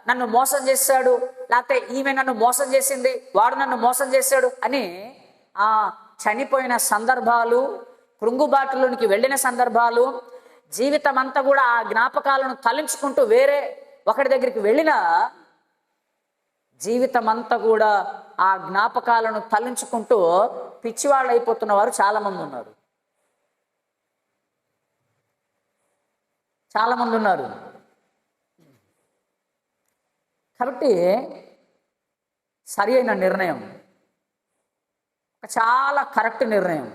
నన్ను మోసం చేశాడు, లేకపోతే ఈమె నన్ను మోసం చేసింది, వాడు నన్ను మోసం చేశాడు అని చనిపోయిన సందర్భాలు, కృంగుబాటులోనికి వెళ్ళిన సందర్భాలు, జీవితం అంతా కూడా ఆ జ్ఞాపకాలను తలంచుకుంటూ వేరే ఒకటి దగ్గరికి వెళ్ళిన జీవితం అంతా కూడా ఆ జ్ఞాపకాలను తలంచుకుంటూ పిచ్చివాళ్ళు అయిపోతున్న వారు చాలామంది ఉన్నారు. చాలామంది ఉన్నారు. కాబట్టి సరి అయిన నిర్ణయం, చాలా కరెక్ట్ నిర్ణయం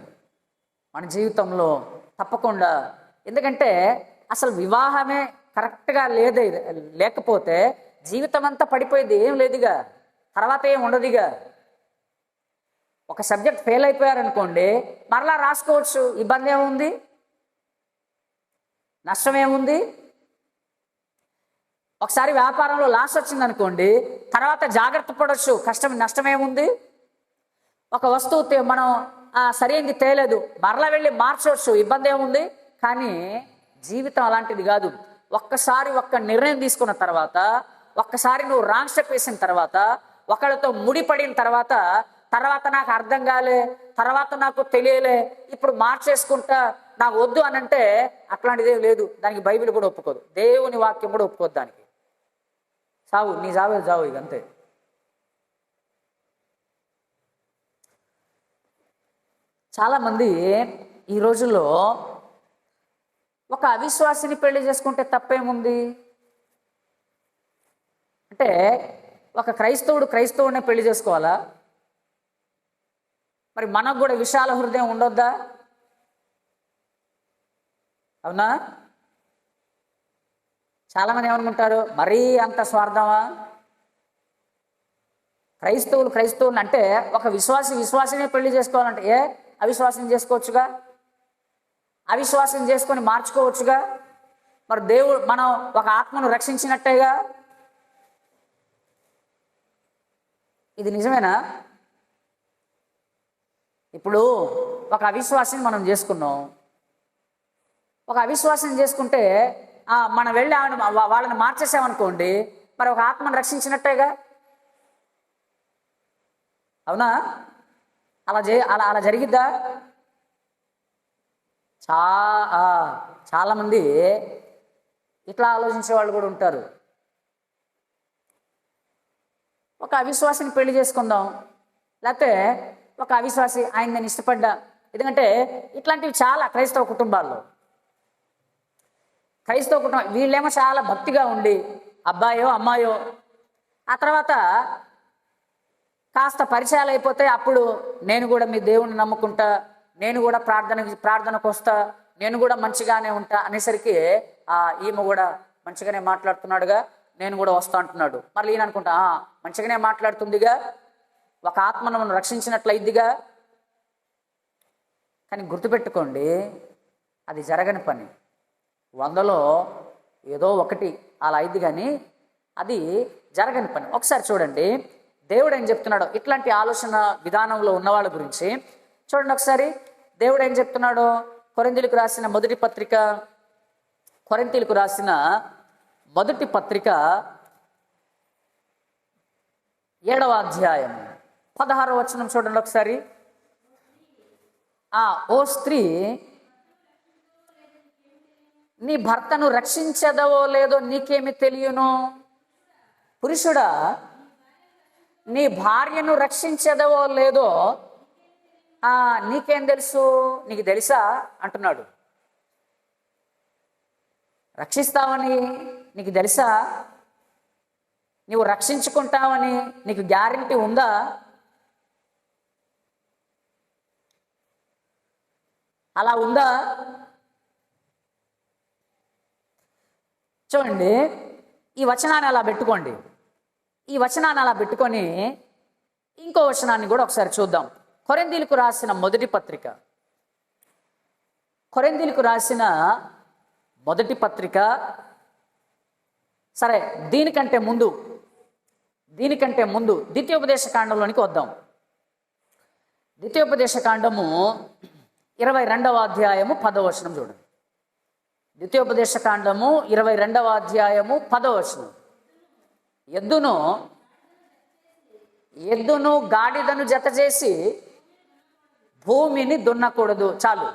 మన జీవితంలో తప్పకుండా. ఎందుకంటే అసలు వివాహమే కరెక్ట్గా లేకపోతే జీవితం అంతా పడిపోయేది, ఏం లేదుగా, తర్వాత ఏం ఉండదుగా. ఒక సబ్జెక్ట్ ఫెయిల్ అయిపోయారనుకోండి, మరలా రాసుకోవచ్చు, ఇబ్బంది ఏముంది, నష్టం ఏముంది. ఒకసారి వ్యాపారంలో లాస్ వచ్చింది అనుకోండి, తర్వాత జాగ్రత్త పడవచ్చు, నష్టం ఏముంది. ఒక వస్తువు మనం సరైనది తేలేదు, మరలా వెళ్ళి మార్చవచ్చు, ఇబ్బంది ఏముంది. కానీ జీవితం అలాంటిది కాదు. ఒక్క నిర్ణయం తీసుకున్న తర్వాత, ఒక్కసారి నువ్వు రాంగ్ స్టెప్ వేసిన తర్వాత, ఒకళ్ళతో ముడిపడిన తర్వాత నాకు అర్థం కాలే, తర్వాత నాకు తెలియలే, ఇప్పుడు మార్చేసుకుంటా, నాకు వద్దు అని అంటే అట్లాంటిదే లేదు. దానికి బైబిల్ కూడా ఒప్పుకోదు, దేవుని వాక్యం కూడా ఒప్పుకోదు. దానికి నీ జావు ఇక అంతే. చాలామంది ఈ రోజుల్లో ఒక అవిశ్వాసిని పెళ్లి చేసుకుంటే తప్పేముంది అంటే, ఒక క్రైస్తవుడినే పెళ్లి చేసుకోవాలా? మరి మనకు కూడా విశాల హృదయం ఉండొద్దా? అవునా? చాలామంది ఏమనుకుంటారు, మరీ అంత స్వార్థమా? క్రైస్తవులు అంటే ఒక విశ్వాసినే పెళ్లి చేసుకోవాలంటే, అవిశ్వాసం చేసుకోవచ్చుగా, అవిశ్వాసం చేసుకొని మార్చుకోవచ్చుగా. మరి దేవుడు మనం ఒక ఆత్మను రక్షించినట్టేగా. ఇది నిజమేనా? ఇప్పుడు ఒక అవిశ్వాసిని మనం చేసుకున్నాం, ఒక అవిశ్వాసం చేసుకుంటే మనం వెళ్ళి వాళ్ళని మార్చేసామనుకోండి, మరి ఒక ఆత్మను రక్షించినట్టేగా. అవునా? అలా జరిగిద్దా? చాలామంది ఇట్లా ఆలోచించే వాళ్ళు కూడా ఉంటారు. ఒక అవిశ్వాసిని పెళ్లి చేసుకుందాం, లేకపోతే ఒక అవిశ్వాసి ఆయన నేను ఇష్టపడ్డా. ఎందుకంటే ఇట్లాంటివి చాలా క్రైస్తవ కుటుంబాల్లో, క్రైస్తవ కుటుంబం వీళ్ళేమో చాలా భక్తిగా ఉండి అబ్బాయో అమ్మాయో, ఆ తర్వాత కాస్త పరిచయాలు అయిపోతే అప్పుడు నేను కూడా మీ దేవుణ్ణి నమ్ముకుంటా, నేను కూడా ప్రార్థనకు వస్తా, నేను కూడా మంచిగానే ఉంటా అనేసరికి ఈమె కూడా మంచిగానే మాట్లాడుతున్నాడుగా, నేను కూడా వస్తా అంటున్నాడు. మళ్ళీ ఈయన అనుకుంటా మంచిగానే మాట్లాడుతుందిగా, ఒక ఆత్మను మనం రక్షించినట్లయిద్దిగా. కానీ గుర్తుపెట్టుకోండి, అది జరగని పని. 100లో ఏదో ఒకటి అలా అయింది, కానీ అది జరగని పని. ఒకసారి చూడండి దేవుడు ఏం చెప్తున్నాడో ఇట్లాంటి ఆలోచన విధానంలో ఉన్న వాళ్ళ గురించి. చూడండి ఒకసారి దేవుడు ఏం చెప్తున్నాడో. కొరింథీయులకు రాసిన మొదటి పత్రిక 7వ అధ్యాయం 16వ వచనం చూడండి ఒకసారి. ఓ స్త్రీ, నీ భర్తను రక్షించదవో లేదో నీకేమి తెలియను. పురుషుడా, నీ భార్యను రక్షించదవో లేదో నీకేం తెలుసు, నీకు తెలుసా అంటున్నాడు. రక్షిస్తావని నీకు తెలుసా? నువ్వు రక్షించుకుంటావని నీకు గ్యారెంటీ ఉందా? అలా ఉందా? చూడండి, ఈ వచనాన్ని అలా పెట్టుకోండి. ఈ వచనాన్ని అలా పెట్టుకొని ఇంకో వచనాన్ని కూడా ఒకసారి చూద్దాం. కొరింథీయులకు రాసిన మొదటి పత్రిక, సరే దీనికంటే ముందు ద్వితీయోపదేశ కాండంలోనికి వద్దాం. ద్వితీయోపదేశ కాండము 22వ అధ్యాయము 10వ వచనం చూడండి. ద్వితీయోపదేశ కాండము 22వ అధ్యాయము 10వ వచనం. ఎద్దును గాడిదను జత చేసి భూమిని దున్నకూడదు. చాలు,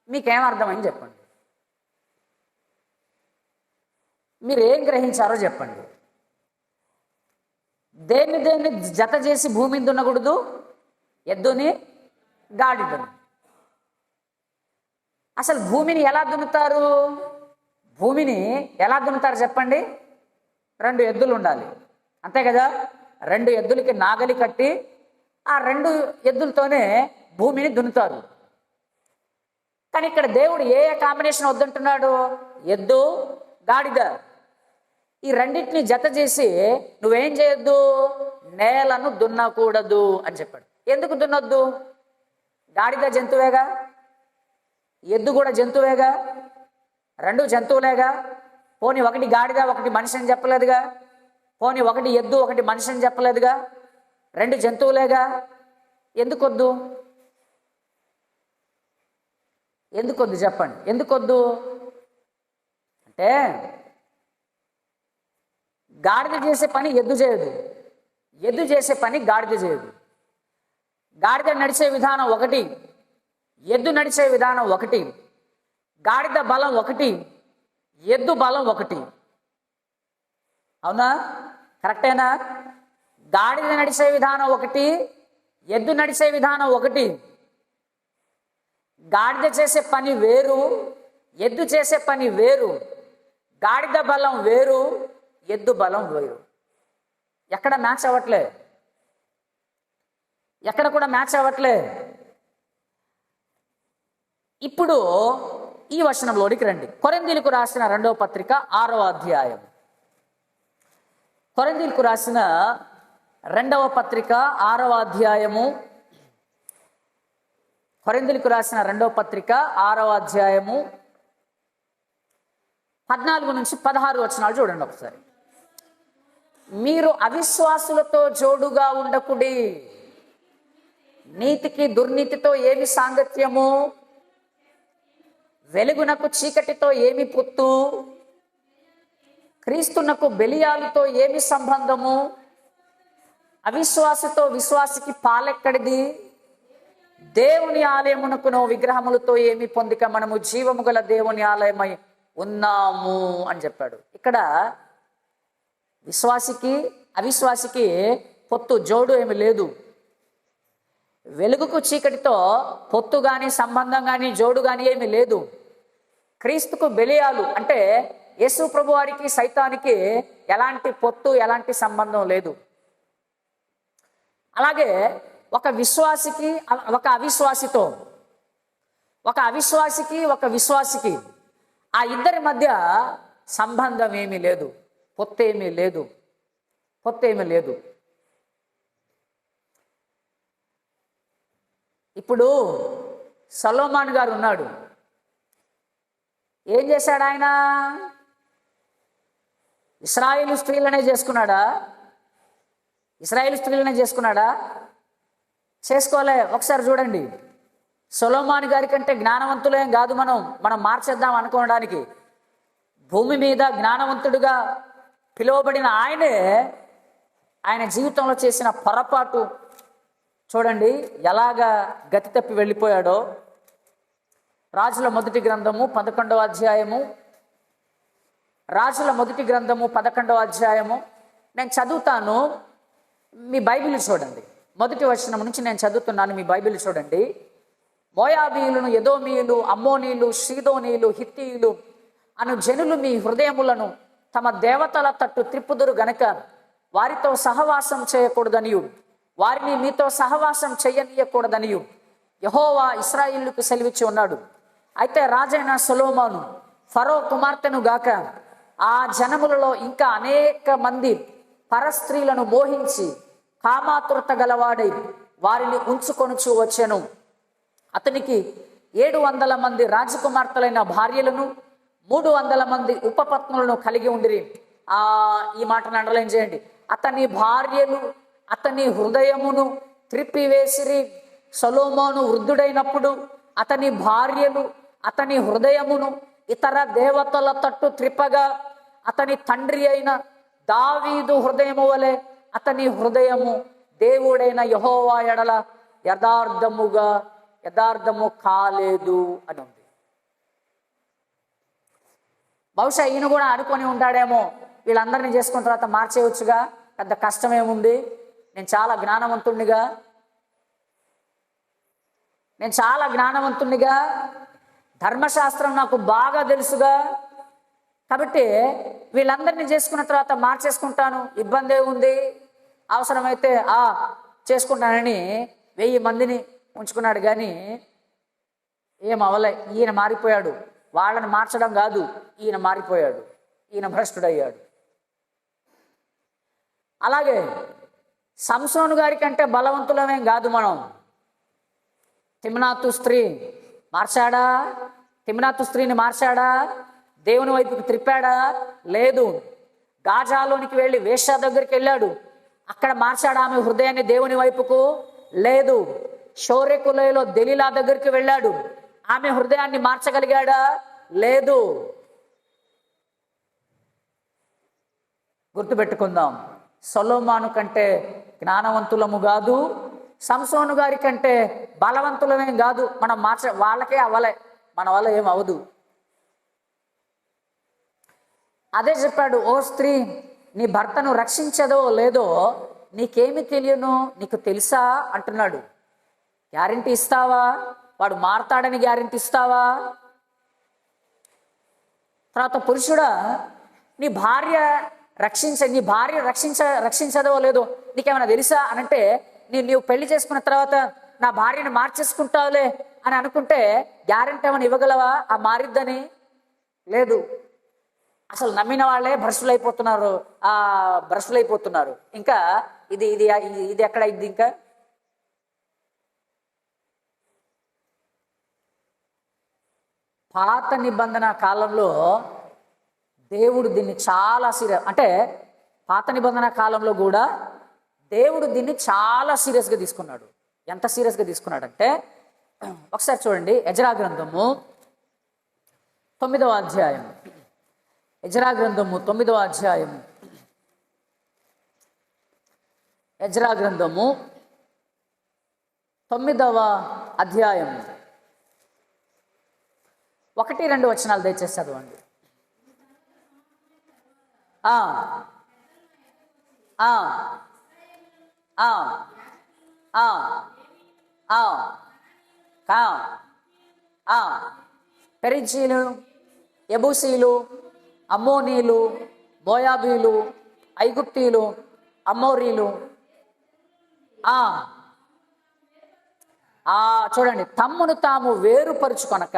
మీకేం అర్థమైంది చెప్పండి, మీరు ఏం గ్రహించారో చెప్పండి. దేన్ని జత చేసి భూమిని దున్నకూడదు? ఎద్దుని, గాడిదను. అసలు భూమిని ఎలా దున్నుతారు? చెప్పండి. 2 ఎద్దులు ఉండాలి, అంతే కదా? 2 ఎద్దులకి నాగలి కట్టి ఆ 2 ఎద్దులతోనే భూమిని దున్నుతారు. కానీ ఇక్కడ దేవుడు ఏ కాంబినేషన్ వద్దంటున్నాడు? ఎద్దు, గాడిద. ఈ రెండింటిని జత చేసి నువ్వేం చేయొద్దు, నేలను దున్నకూడదు అని చెప్పాడు. ఎందుకు దున్నొద్దు? గాడిద జంతువేగా, ఎద్దు కూడా జంతువేగా, 2 జంతువులేగా. పోనీ ఒకటి గాడిద ఒకటి మనిషి అని చెప్పలేదుగా, పోనీ ఒకటి ఎద్దు ఒకటి మనిషి అని చెప్పలేదుగా, 2 జంతువులేగా. ఎందుకొద్దు చెప్పండి, ఎందుకొద్దు అంటే గాడిద చేసే పని ఎద్దు చేయదు, ఎద్దు చేసే పని గాడిద చేయదు. గాడిద నడిచే విధానం ఒకటి, ఎద్దు నడిచే విధానం ఒకటి. గాడిద బలం ఒకటి, ఎద్దు బలం ఒకటి. అవునా? కరెక్టేనా? గాడిద నడిచే విధానం ఒకటి, ఎద్దు నడిచే విధానం ఒకటి. గాడిద చేసే పని వేరు, ఎద్దు చేసే పని వేరు. గాడిద బలం వేరు, ఎద్దు బలం వేరు. ఎక్కడ మ్యాచ్ అవ్వట్లే, ఎక్కడ కూడా మ్యాచ్ అవ్వట్లే. ఇప్పుడు ఈ వచనంలోనికి రండి. కొరింథీయులకు రాసిన 2వ పత్రిక 6వ అధ్యాయం. కొరింథీయులకు రాసిన 2వ పత్రిక 6వ అధ్యాయము. కొరింథీయులకు రాసిన 2వ పత్రిక 6వ అధ్యాయము 14 నుంచి 16 వచనాలు చూడండి ఒకసారి. మీరు అవిశ్వాసులతో జోడుగా ఉండకుడి, నీతికి దుర్నీతితో ఏమి సాంగత్యము, వెలుగునకు చీకటితో ఏమి పొత్తు, క్రీస్తునకు బెలియాలతో ఏమి సంబంధము, అవిశ్వాసతో విశ్వాసికి పాలెక్కడిది, దేవుని ఆలయమునకును విగ్రహములతో ఏమి పొందిక, మనము జీవము గల దేవుని ఆలయమై ఉన్నాము అని చెప్పాడు. ఇక్కడ విశ్వాసికి అవిశ్వాసికి పొత్తు జోడు ఏమి లేదు. వెలుగుకు చీకటితో పొత్తు కానీ సంబంధం కానీ జోడు కానీ ఏమీ లేదు. క్రీస్తుకు బెలియాలు అంటే యేసు ప్రభు వారికి సైతానికి ఎలాంటి పొత్తు ఎలాంటి సంబంధం లేదు. అలాగే ఒక విశ్వాసికి ఒక అవిశ్వాసితో, ఒక విశ్వాసికి ఆ ఇద్దరి మధ్య సంబంధం ఏమీ లేదు, పొత్తేమీ లేదు. ఇప్పుడు సొలొమోను గారు ఉన్నాడు. ఏం చేశాడు ఆయన? ఇశ్రాయేలు స్త్రీలనే చేసుకున్నాడా? చేసుకోలే. ఒకసారి చూడండి, సొలొమోను గారి కంటే జ్ఞానవంతులేం కాదు మనం మార్చేద్దాం అనుకోవడానికి. భూమి మీద జ్ఞానవంతుడిగా పిలువబడిన ఆయన జీవితంలో చేసిన పొరపాటు చూడండి ఎలాగా గతి తప్పి వెళ్ళిపోయాడో. రాజుల మొదటి గ్రంథము 11వ అధ్యాయము నేను చదువుతాను, మీ బైబిల్ చూడండి. మొదటి వచనం నుంచి నేను చదువుతున్నాను, మీ బైబిల్ చూడండి. మోయాబీయులను, ఎదోమీయులు, అమ్మోనీయులు, షీదోనీయులు, హిత్తీయులు అను జనులు మీ హృదయములను తమ దేవతల తట్టు త్రిప్పుదురు గనక వారితో సహవాసం చేయకూడదనియు వారిని మీతో సహవాసం చేయనీయకూడదనియు యెహోవా ఇశ్రాయేలుకు సెలవిచ్చి ఉన్నాడు. అయితే రాజైన సొలొమోను ఫరో కుమార్తెను గాక ఆ జనములలో ఇంకా అనేక మంది పరస్త్రీలను మోహించి కామాతురత గలవాడై వారిని ఉంచుకొనుచు వచ్చెను. అతనికి 700 మంది రాజకుమార్తెలైన భార్యలను 300 మంది ఉపపత్నులను కలిగి ఉండిరి. ఈ మాటను అండర్లైన్ చేయండి. అతని భార్యలు అతని హృదయమును త్రిప్పివేసిరి. సొలొమోను వృద్ధుడైనప్పుడు అతని భార్యలు అతని హృదయమును ఇతర దేవతల తట్టు త్రిప్పగా అతని తండ్రి అయిన దావీదు హృదయము వలె అతని హృదయము దేవుడైన యెహోవా ఎడల యథార్థము కాలేదు అని ఉంది. బహుశా ఈయన కూడా అనుకొని ఉంటాడేమో, వీళ్ళందరినీ చేసుకున్న తర్వాత మార్చేయవచ్చుగా, పెద్ద కష్టమేముంది, నేను చాలా జ్ఞానవంతునిగా ధర్మశాస్త్రం నాకు బాగా తెలుసుగా, కాబట్టి వీళ్ళందరినీ చేసుకున్న తర్వాత మార్చేసుకుంటాను, ఇబ్బంది ఏముంది, అవసరమైతే చేసుకుంటానని 1000 మందిని ఉంచుకున్నాడు. కానీ ఏం అవలే, ఈయన మారిపోయాడు. వాళ్ళని మార్చడం కాదు, ఈయన మారిపోయాడు, ఈయన భ్రష్టుడయ్యాడు. అలాగే సంసోను గారి కంటే బలవంతులమేం కాదు మనం. తిమ్నాతు స్త్రీని మార్చాడా? దేవుని వైపుకి త్రిప్పాడా? లేదు. గాజాలోనికి వెళ్ళి వేశ్య దగ్గరికి వెళ్ళాడు, అక్కడ మార్చాడా ఆమె హృదయాన్ని దేవుని వైపుకు? లేదు. షోరెకులలో దెలీలా దగ్గరికి వెళ్ళాడు, ఆమె హృదయాన్ని మార్చగలిగాడా? లేదు. గుర్తుపెట్టుకుందాం, సొలొమోను కంటే జ్ఞానవంతులము కాదు, సంసోను గారి కంటే బలవంతులమేం కాదు. మనం వాళ్ళకే అవ్వలే, మన వల్ల ఏం అవదు. అదే చెప్పాడు, ఓ స్త్రీ నీ భర్తను రక్షించదో లేదో నీకేమి తెలియను, నీకు తెలుసా అంటున్నాడు. గ్యారెంటీ ఇస్తావా? వాడు మారతాడని గ్యారెంటీ ఇస్తావా? తర్వాత పురుషుడా, నీ భార్య రక్షించదో లేదో నీకేమైనా తెలుసా అని అంటే, నీవు పెళ్లి చేసుకున్న తర్వాత నా భార్యను మార్చేసుకుంటావులే అని అనుకుంటే గ్యారెంటీ ఏమైనా ఇవ్వగలవా ఆ మారిద్దని? లేదు. అసలు నమ్మిన వాళ్ళే భ్రష్టులైపోతున్నారు. ఇంకా ఇది ఎక్కడ అయింది? ఇంకా పాత నిబంధన కాలంలో దేవుడు దీన్ని చాలా పాత నిబంధన కాలంలో కూడా దేవుడు దీన్ని చాలా సీరియస్గా తీసుకున్నాడు. ఎంత సీరియస్గా తీసుకున్నాడంటే, ఒకసారి చూడండి, ఎజ్రా గ్రంథము 9వ అధ్యాయం. ఎజ్రా గ్రంథము 9వ అధ్యాయం. ఎజ్రా గ్రంథము 9వ అధ్యాయం 1-2 వచనాలు దయచేసి చదవండి. ఆ, కా, ఆ, పెరిజీలు, యబూసీలు, అమ్మోనీలు, మోయాబీలు, ఐగుప్తీలు, అమోరీలు. చూడండి, తమ్మును తాము వేరుపరుచుకొనక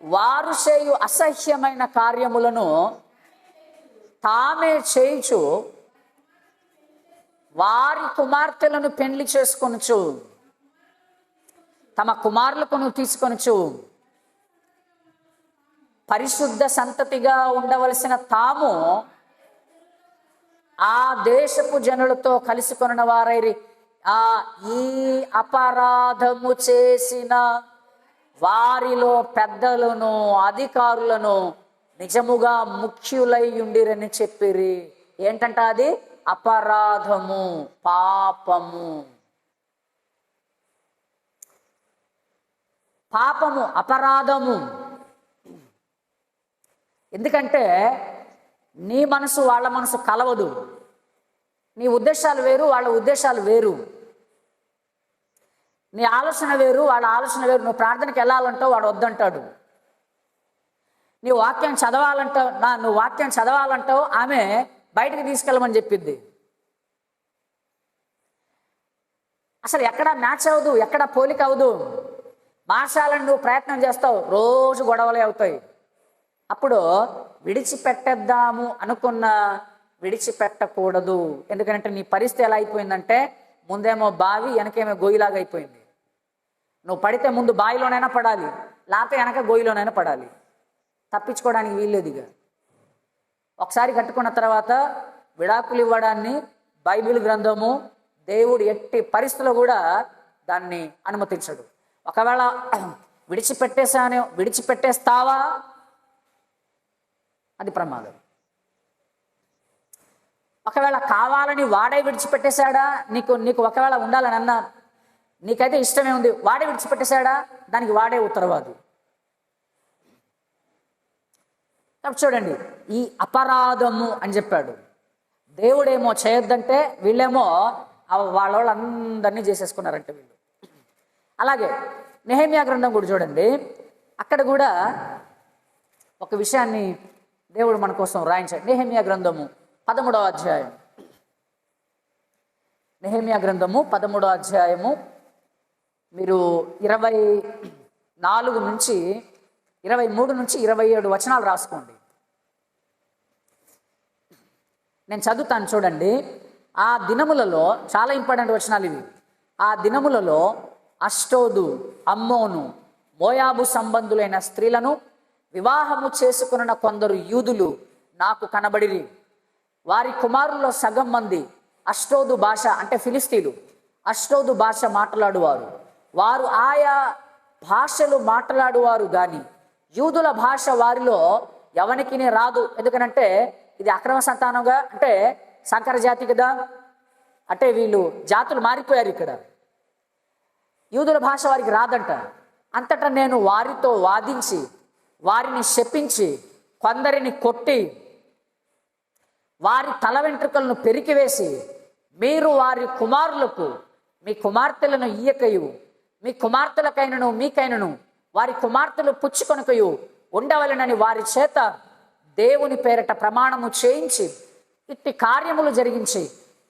వారు చేయు అసహ్యమైన కార్యములను తామే చేయుచు వారి కుమార్తెలను పెండ్లి చేసుకొనుచు తమ కుమారులను తీసుకొనుచు పరిశుద్ధ సంతతిగా ఉండవలసిన తాము ఆ దేశపు జనులతో కలిసికొనిన వారైరి. ఈ అపరాధము చేసిన వారిలో పెద్దలను అధికారులను నిజముగా ముఖ్యులై ఉండిరని చెప్పిరి. ఏంటంట అది? అపరాధము, పాపము. పాపము, అపరాధము. ఎందుకంటే నీ మనసు వాళ్ళ మనసు కలవదు. నీ ఉద్దేశాలు వేరు, వాళ్ళ ఉద్దేశాలు వేరు. నీ ఆలోచన వేరు, వాళ్ళ ఆలోచన వేరు. నువ్వు ప్రార్థనకి వెళ్ళాలంటావు, వాడు వద్దంటాడు. నీ వాక్యం చదవాలంటావు, నువ్వు వాక్యం చదవాలంటావు, ఆమె బయటికి తీసుకెళ్ళమని చెప్పింది. అసలు ఎక్కడ మ్యాచ్ అవ్వదు, ఎక్కడ పోలిక అవ్వదు. మార్చాలని నువ్వు ప్రయత్నం చేస్తావు, రోజు గొడవలే అవుతాయి. అప్పుడు విడిచిపెట్టేద్దాము అనుకున్న విడిచిపెట్టకూడదు. ఎందుకంటే నీ పరిస్థితి ఎలా అయిపోయిందంటే, ముందేమో బావి, వెనకేమో గొయ్యిలాగా అయిపోయింది. నువ్వు పడితే ముందు బావిలోనైనా పడాలి, లేకపోతే వెనక గొయ్యిలోనైనా పడాలి. తప్పించుకోవడానికి వీల్లేదు. ఇక ఒకసారి కట్టుకున్న తర్వాత విడాకులు ఇవ్వడాన్ని బైబిల్ గ్రంథము, దేవుడు ఎట్టి పరిస్థితుల్లో కూడా దాన్ని అనుమతించడు. ఒకవేళ విడిచిపెట్టేస్తావా, అది ప్రమాదం. ఒకవేళ కావాలని వాడే విడిచిపెట్టేశాడా, నీకు ఒకవేళ ఉండాలని అన్నా, నీకైతే ఇష్టమే ఉంది, వాడే విడిచిపెట్టేశాడా, దానికి వాడే ఉత్తరవాది. కాబట్టి చూడండి, ఈ అపరాధము అని చెప్పాడు. దేవుడేమో చేయొద్దంటే వీళ్ళేమో వాళ్ళందరినీ చేసేసుకున్నారంటే వీళ్ళు. అలాగే నెహెమ్యా గ్రంథం కూడా చూడండి, అక్కడ కూడా ఒక విషయాన్ని దేవుడు మన కోసం రాయించాడు. నెహెమ్యా గ్రంథము 13వ అధ్యాయం. నెహెమ్యా గ్రంథము 13వ అధ్యాయము మీరు 23 నుంచి 27 వచనాలు రాసుకోండి. నేను చదువుతాను చూడండి. ఆ దినములలో, చాలా ఇంపార్టెంట్ వచనాలు ఇవి. ఆ దినములలో అష్టోదు, అమ్మోను, మోయాబు సంబంధులైన స్త్రీలను వివాహము చేసుకున్న కొందరు యూదులు నాకు కనబడిరి. వారి కుమారుల్లో సగం మంది అష్టోదు భాష, అంటే ఫిలిస్తీన్లు, అష్టోదు భాష మాట్లాడువారు. వారు ఆయా భాషలు మాట్లాడువారు గాని యూదుల భాష వారిలో ఎవరికి రాదు. ఎందుకనంటే ఇది అక్రమ సంతానంగా, అంటే సంకర జాతి కదా, అంటే వీళ్ళు జాతులు మారిపోయారు. ఇక్కడ యూదుల భాష వారికి రాదంట. అంతటా నేను వారితో వాదించి వారిని శపించి కొందరిని కొట్టి వారి తల వెంట్రుకలను పెరికివేసి, మీరు వారి కుమారులకు మీ కుమార్తెలను ఇయ్యకయు, మీ కుమార్తెలకైనను మీకైనను వారి కుమార్తెలు పుచ్చుకొనకయు ఉండవలెనని వారి చేత దేవుని పేరట ప్రమాణము చేయించి ఇట్టి కార్యములు జరిగించి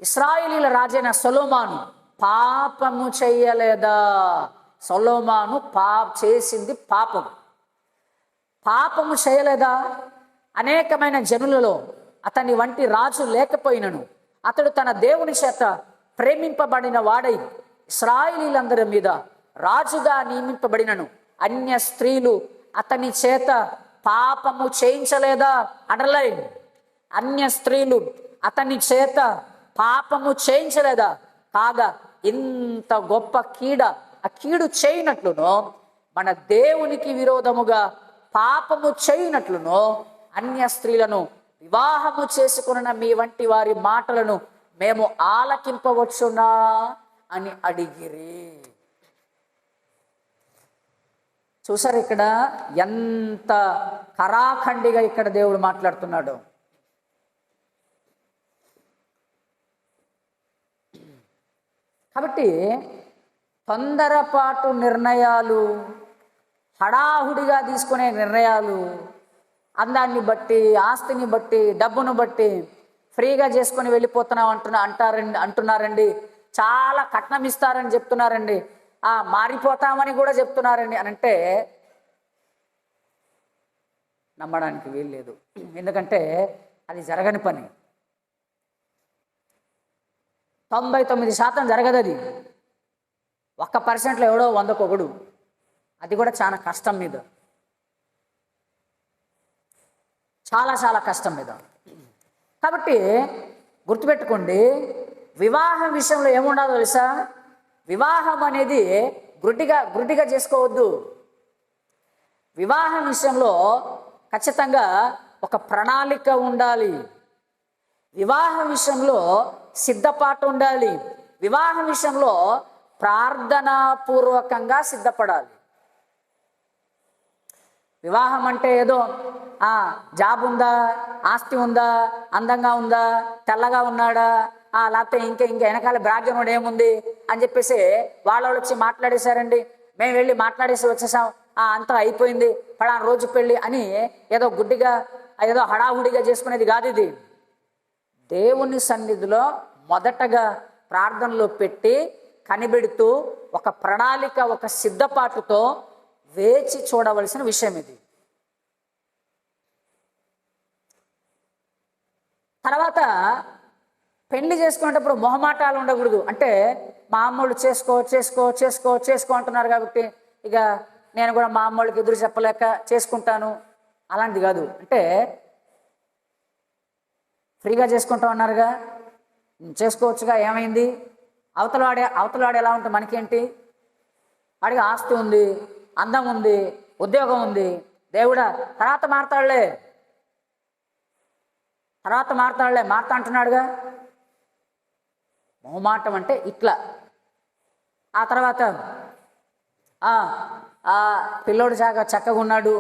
ఇశ్రాయేలీల రాజైన సొలొమోను పాపము చేయలేదా? సొలొమోను చేసింది పాపము చేయలేదా? అనేకమైన జనులలో అతని వంటి రాజు లేకపోయినను అతడు తన దేవుని చేత ప్రేమింపబడిన వాడై ఇశ్రాయేలీలందరి మీద రాజుగా నియమింపబడినను అన్య స్త్రీలు అతని చేత పాపము చేయించలేదా? అండర్లైన్. అన్య స్త్రీలు అతని చేత పాపము చేయించలేదా? కాగా ఇంత గొప్ప ఆ కీడు చేయనట్లునో, మన దేవునికి విరోధముగా పాపము చేయనట్లునో అన్య స్త్రీలను వివాహము చేసుకున్న మీ వంటి వారి మాటలను మేము ఆలకింపవచ్చునా అని అడిగిరి. చూసారు ఇక్కడ ఎంత కరాఖండిగా ఇక్కడ దేవుడు మాట్లాడుతున్నాడు. కాబట్టి తొందరపాటు నిర్ణయాలు, హడాహుడిగా తీసుకునే నిర్ణయాలు, అందాన్ని బట్టి, ఆస్తిని బట్టి, డబ్బును బట్టి ఫ్రీగా చేసుకొని వెళ్ళిపోతున్నాం అంటున్నారండి. చాలా కట్నం ఇస్తారని చెప్తున్నారండి. మారిపోతామని కూడా చెప్తున్నారండి అని అంటే నమ్మడానికి వీల్లేదు. ఎందుకంటే అది జరగని పని. 99% జరగదు అది. 1% ఎవడో 100కు1, అది కూడా చాలా కష్టం మీద, చాలా కష్టం మీద. కాబట్టి గుర్తుపెట్టుకోండి, వివాహం విషయంలో ఏముండదో తెలుసా? వివాహం అనేది గుడ్డిగా చేసుకోవద్దు. వివాహం విషయంలో ఖచ్చితంగా ఒక ప్రణాళిక ఉండాలి. వివాహం విషయంలో సిద్ధపాటు ఉండాలి. వివాహం విషయంలో ప్రార్థనాపూర్వకంగా సిద్ధపడాలి. వివాహం అంటే ఏదో జాబ్ ఉందా, ఆస్తి ఉందా, అందంగా ఉందా, తెల్లగా ఉన్నాడా, లేకపోతే ఇంకా వెనకాల బ్యాక్గ్రౌండ్ ఏముంది అని చెప్పేసి వాళ్ళు వచ్చి మాట్లాడేశారండి, మేము వెళ్ళి మాట్లాడేసి వచ్చేసాం, అంతా అయిపోయింది, పలానా రోజు పెళ్ళి అని ఏదో గుడ్డిగా ఏదో హడావుడిగా చేసుకునేది కాదు ఇది. దేవుని సన్నిధిలో మొదటగా ప్రార్థనలో పెట్టి కనిపెడుతూ ఒక ప్రణాళిక, ఒక సిద్ధపాటుతో వేచి చూడవలసిన విషయం ఇది. తర్వాత పెళ్లి చేసుకునేటప్పుడు మొహమాటాలు ఉండకూడదు. అంటే మా అమ్మోళ్ళు చేసుకో అంటున్నారు కాబట్టి ఇక నేను కూడా మా అమ్మోళ్ళకి ఎదురు చెప్పలేక చేసుకుంటాను, అలాంటిది కాదు. అంటే ఫ్రీగా చేసుకుంటాం అన్నారుగా, చేసుకోవచ్చుగా, ఏమైంది? అవతలవాడు ఎలా ఉంటే మనకేంటి? వాడికి ఆస్తి ఉంది, అందం ఉంది, ఉద్యోగం ఉంది, దేవుడా తర్వాత మారతాడులే మారతా అంటున్నాడుగా. మొహమాటం అంటే ఇట్లా. ఆ తర్వాత పిల్లోడు చక్కగా ఉన్నాడు,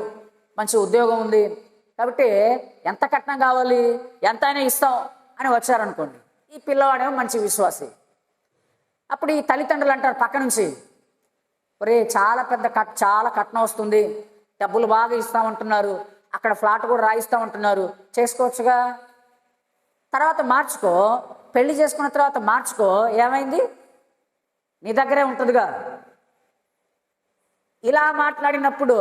మంచి ఉద్యోగం ఉంది కాబట్టి ఎంత కట్నం కావాలి, ఎంతైనా ఇస్తాం అని వచ్చారనుకోండి. ఈ పిల్లవాడేమో మంచి విశ్వాసి. అప్పుడు ఈ తల్లిదండ్రులు అంటారు పక్క నుంచి, ఒరే చాలా కట్నం వస్తుంది, డబ్బులు బాగా ఇస్తామంటున్నారు, అక్కడ ఫ్లాట్ కూడా రాయిస్తామంటున్నారు, చేసుకోవచ్చుగా, తర్వాత మార్చుకో, పెళ్లి చేసుకున్న తర్వాత మార్చుకో, ఏమైంది? నీ దగ్గరే ఉంటుందిగా. ఇలా మాట్లాడినప్పుడు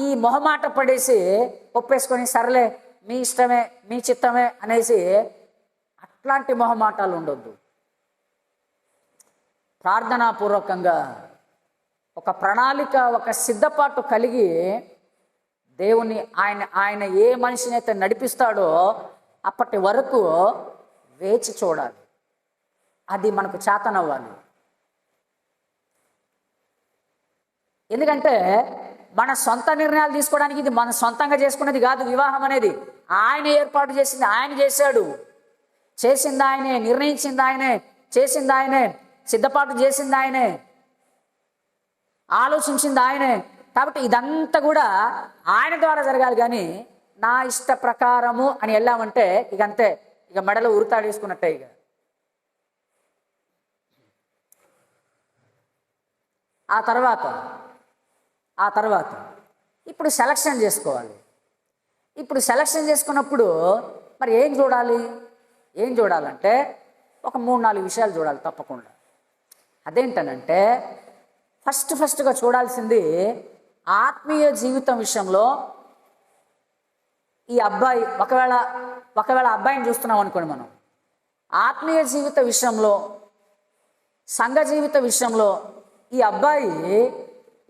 ఈ మొహమాట పడేసి ఒప్పేసుకొని సర్లే మీ ఇష్టమే మీ చిత్తమే అనేసి అట్లాంటి మొహమాటాలు ఉండొద్దు. ప్రార్థనాపూర్వకంగా ఒక ప్రణాళిక, ఒక సిద్ధపాటు కలిగి దేవుని ఆయన ఏ మనిషిని అయితే నడిపిస్తాడో అప్పటి వరకు వేచి చూడాలి. అది మనకు చేతనవ్వాలి. ఎందుకంటే మన సొంత నిర్ణయాలు తీసుకోవడానికి ఇది మన సొంతంగా చేసుకునేది కాదు. వివాహం అనేది ఆయన ఏర్పాటు చేసింది, ఆయన చేశాడు. చేసింది ఆయనే, నిర్ణయించింది ఆయనే, చేసింది ఆయనే, సిద్ధపాటు చేసింది ఆయనే, ఆలోచించింది ఆయనే. కాబట్టి ఇదంతా కూడా ఆయన ద్వారా జరగాలి. కానీ నా ఇష్ట ప్రకారము అని వెళ్ళామంటే ఇక అంతే, ఇక మెడలో ఉరితాడేసుకున్నట్టే. ఇక ఆ తర్వాత ఇప్పుడు సెలక్షన్ చేసుకోవాలి. ఇప్పుడు సెలక్షన్ చేసుకున్నప్పుడు మరి ఏం చూడాలంటే ఒక 3-4 విషయాలు చూడాలి తప్పకుండా. అదేంటనంటే ఫస్ట్గా చూడాల్సింది ఆత్మీయ జీవితం విషయంలో ఈ అబ్బాయి, ఒకవేళ అబ్బాయిని చూస్తున్నాం అనుకోండి, మనం ఆత్మీయ జీవిత విషయంలో, సంఘ జీవిత విషయంలో ఈ అబ్బాయి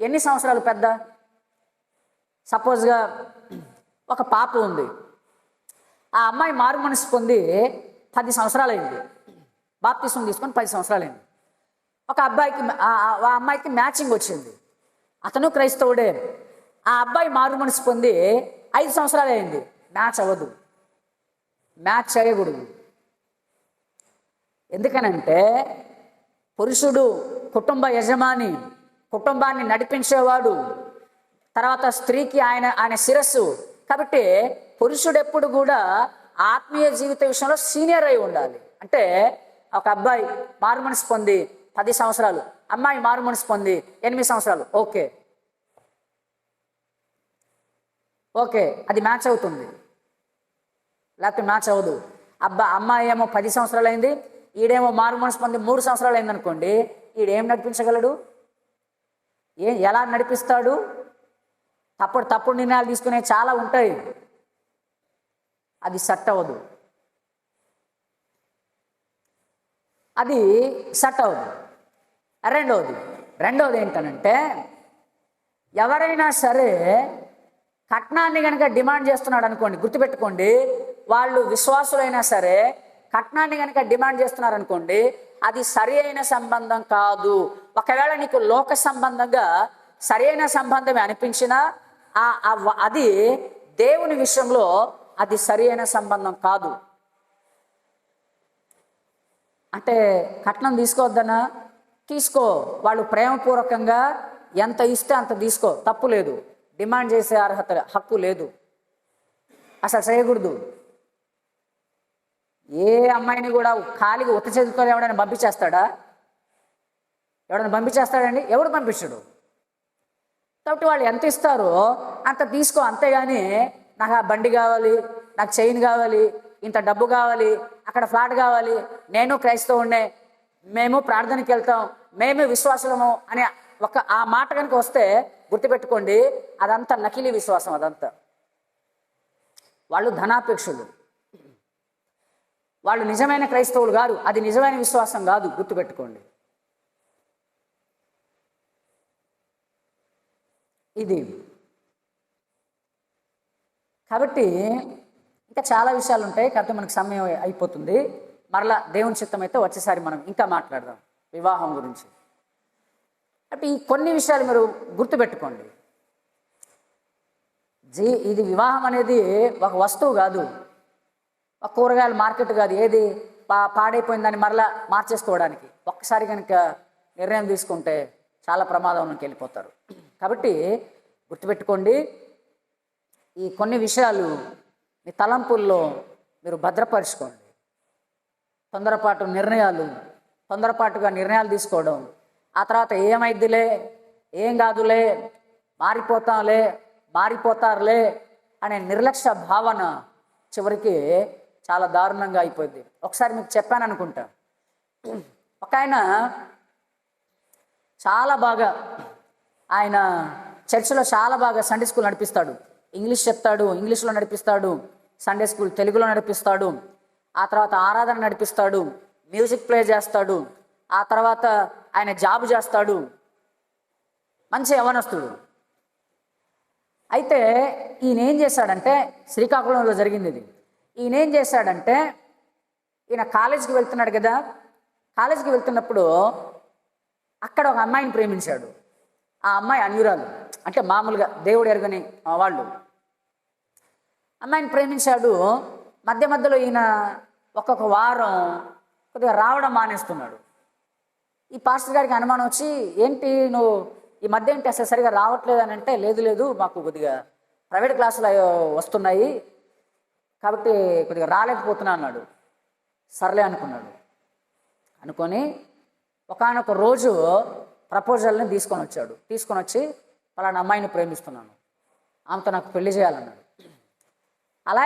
ఎన్ని సంవత్సరాలు పెద్ద? సపోజ్గా ఒక పాప ఉంది, ఆ అమ్మాయి మారు మనసు పొంది 10 సంవత్సరాలు అయింది, బాప్తిసం తీసుకొని 10 సంవత్సరాలు అయింది. ఒక ఆ అమ్మాయికి మ్యాచింగ్ వచ్చింది, అతను క్రైస్తవుడే. ఆ అబ్బాయి మారు మనసు పొంది 5 సంవత్సరాలు అయింది, మ్యాచ్ అవ్వదు, మ్యాచ్ చేయకూడదు. ఎందుకనంటే పురుషుడు కుటుంబ యజమాని, కుటుంబాన్ని నడిపించేవాడు, తర్వాత స్త్రీకి ఆయన శిరస్సు. కాబట్టి పురుషుడు ఎప్పుడు కూడా ఆత్మీయ జీవిత విషయంలో సీనియర్ అయి ఉండాలి. అంటే ఒక అబ్బాయి మారు మనసు పొంది 10 సంవత్సరాలు, అమ్మాయి మారు మనసు పొంది 8 సంవత్సరాలు, ఓకే ఓకే అది మ్యాచ్ అవుతుంది, లేకపోతే మ్యాచ్ అవ్వదు. అమ్మాయి ఏమో 10 సంవత్సరాలు అయింది, ఈడేమో మారు మనసు పొంది 3 సంవత్సరాలు అయింది అనుకోండి, ఈడేం నడిపించగలడు? ఎలా నడిపిస్తాడు? తప్పుడు నిర్ణయాలు తీసుకునే చాలా ఉంటాయి, అది సెట్ అవ్వదు, అది సెట్ అవ్వదు. రెండవది ఏంటనంటే, ఎవరైనా సరే కట్నాన్ని కనుక డిమాండ్ చేస్తున్నాడు అనుకోండి, గుర్తుపెట్టుకోండి, వాళ్ళు విశ్వాసులైనా సరే కట్నాన్ని కనుక డిమాండ్ చేస్తున్నారు అనుకోండి, అది సరి అయిన సంబంధం కాదు. ఒకవేళ నీకు లోక సంబంధంగా సరి అయిన సంబంధమే అనిపించినా అది దేవుని విషయంలో అది సరి అయిన సంబంధం కాదు. అంటే కట్నం తీసుకోవద్దనా? తీసుకో, వాళ్ళు ప్రేమపూర్వకంగా ఎంత ఇస్తే అంత తీసుకో, తప్పు లేదు. డిమాండ్ చేసే హక్కు లేదు, అసలు చేయకూడదు. ఏ అమ్మాయిని కూడా ఖాళీగా ఉత్త చేతితో ఎవడైనా పంపించేస్తాడా? పంపించేస్తాడండి? ఎవడు పంపించడు. కాబట్టి వాళ్ళు ఎంత ఇస్తారో అంత తీసుకో, అంతేగాని నాకు ఆ బండి కావాలి, నాకు చైన్ కావాలి, ఇంత డబ్బు కావాలి, అక్కడ ఫ్లాట్ కావాలి, నేను క్రైస్తవునే, మేము ప్రార్థనకి వెళ్తాం, మేము విశ్వాసము అనే ఆ మాట కనుక వస్తే గుర్తుపెట్టుకోండి, అదంతా నకిలీ విశ్వాసం. అదంతా వాళ్ళు ధనాపేక్షులు, వాళ్ళు నిజమైన క్రైస్తవులు కాదు, అది నిజమైన విశ్వాసం కాదు, గుర్తుపెట్టుకోండి. ఇది కాబట్టి ఇంకా చాలా విషయాలు ఉంటాయి, కాకపోతే మనకు సమయం అయిపోతుంది. మరలా దేవుని చిత్తం అయితే వచ్చేసారి మనం ఇంకా మాట్లాడదాం వివాహం గురించి. అంటే ఈ కొన్ని విషయాలు మీరు గుర్తుపెట్టుకోండి. ఇది వివాహం అనేది ఒక వస్తువు కాదు, ఒక కూరగాయల మార్కెట్ కాదు. ఏది పాడైపోయిన దాన్ని మరలా మార్చేసుకోవడానికి ఒక్కసారి కనుక నిర్ణయం తీసుకుంటే చాలా ప్రమాదంలోకి వెళ్ళిపోతారు. కాబట్టి గుర్తుపెట్టుకోండి, ఈ కొన్ని విషయాలు మీ తలంపుల్లో మీరు భద్రపరుచుకోండి. తొందరపాటుగా నిర్ణయాలు తీసుకోవడం, ఆ తర్వాత ఏమైద్దిలే, ఏం కాదులే, మారిపోతారులే అనే నిర్లక్ష్య భావన చివరికి చాలా దారుణంగా అయిపోయింది. ఒకసారి మీకు చెప్పాను అనుకుంటా, ఒక ఆయన చాలా బాగా, ఆయన చర్చిలో చాలా బాగా సండే స్కూల్ నడిపిస్తాడు, ఇంగ్లీష్ చెప్తాడు, ఇంగ్లీష్లో నడిపిస్తాడు, సండే స్కూల్ తెలుగులో నడిపిస్తాడు, ఆ తర్వాత ఆరాధన నడిపిస్తాడు, మ్యూజిక్ ప్లే చేస్తాడు, ఆ తర్వాత ఆయన జాబ్ చేస్తాడు, మంచి యవనస్తుడు. అయితే ఈయన ఏం చేశాడంటే, శ్రీకాకుళంలో జరిగింది ఇది, ఈయన ఏం చేశాడంటే, ఈయన కాలేజీకి వెళ్తున్నాడు కదా, కాలేజీకి వెళ్తున్నప్పుడు అక్కడ ఒక అమ్మాయిని ప్రేమించాడు. ఆ అమ్మాయి అన్యురాలు, అంటే మామూలుగా దేవుడు ఎరగని వాళ్ళు. అమ్మాయిని ప్రేమించాడు. మధ్యలో ఈయన ఒక్కొక్క వారం కొద్దిగా రావడం మానేస్తున్నాడు. ఈ పాస్టర్ గారికి అనుమానం వచ్చి, ఏంటి నువ్వు ఈ మధ్య ఏంటి అసలు సరిగా రావట్లేదు అని అంటే, లేదు మాకు కొద్దిగా ప్రైవేట్ క్లాసులు వస్తున్నాయి కాబట్టి కొద్దిగా రాలేకపోతున్నా అన్నాడు. సర్లే అనుకొని ఒకానొక రోజు ప్రపోజల్ని తీసుకొని వచ్చి పలానా అమ్మాయిని ప్రేమిస్తున్నాను, ఆమెతో నాకు పెళ్లి చేయాలన్నాడు.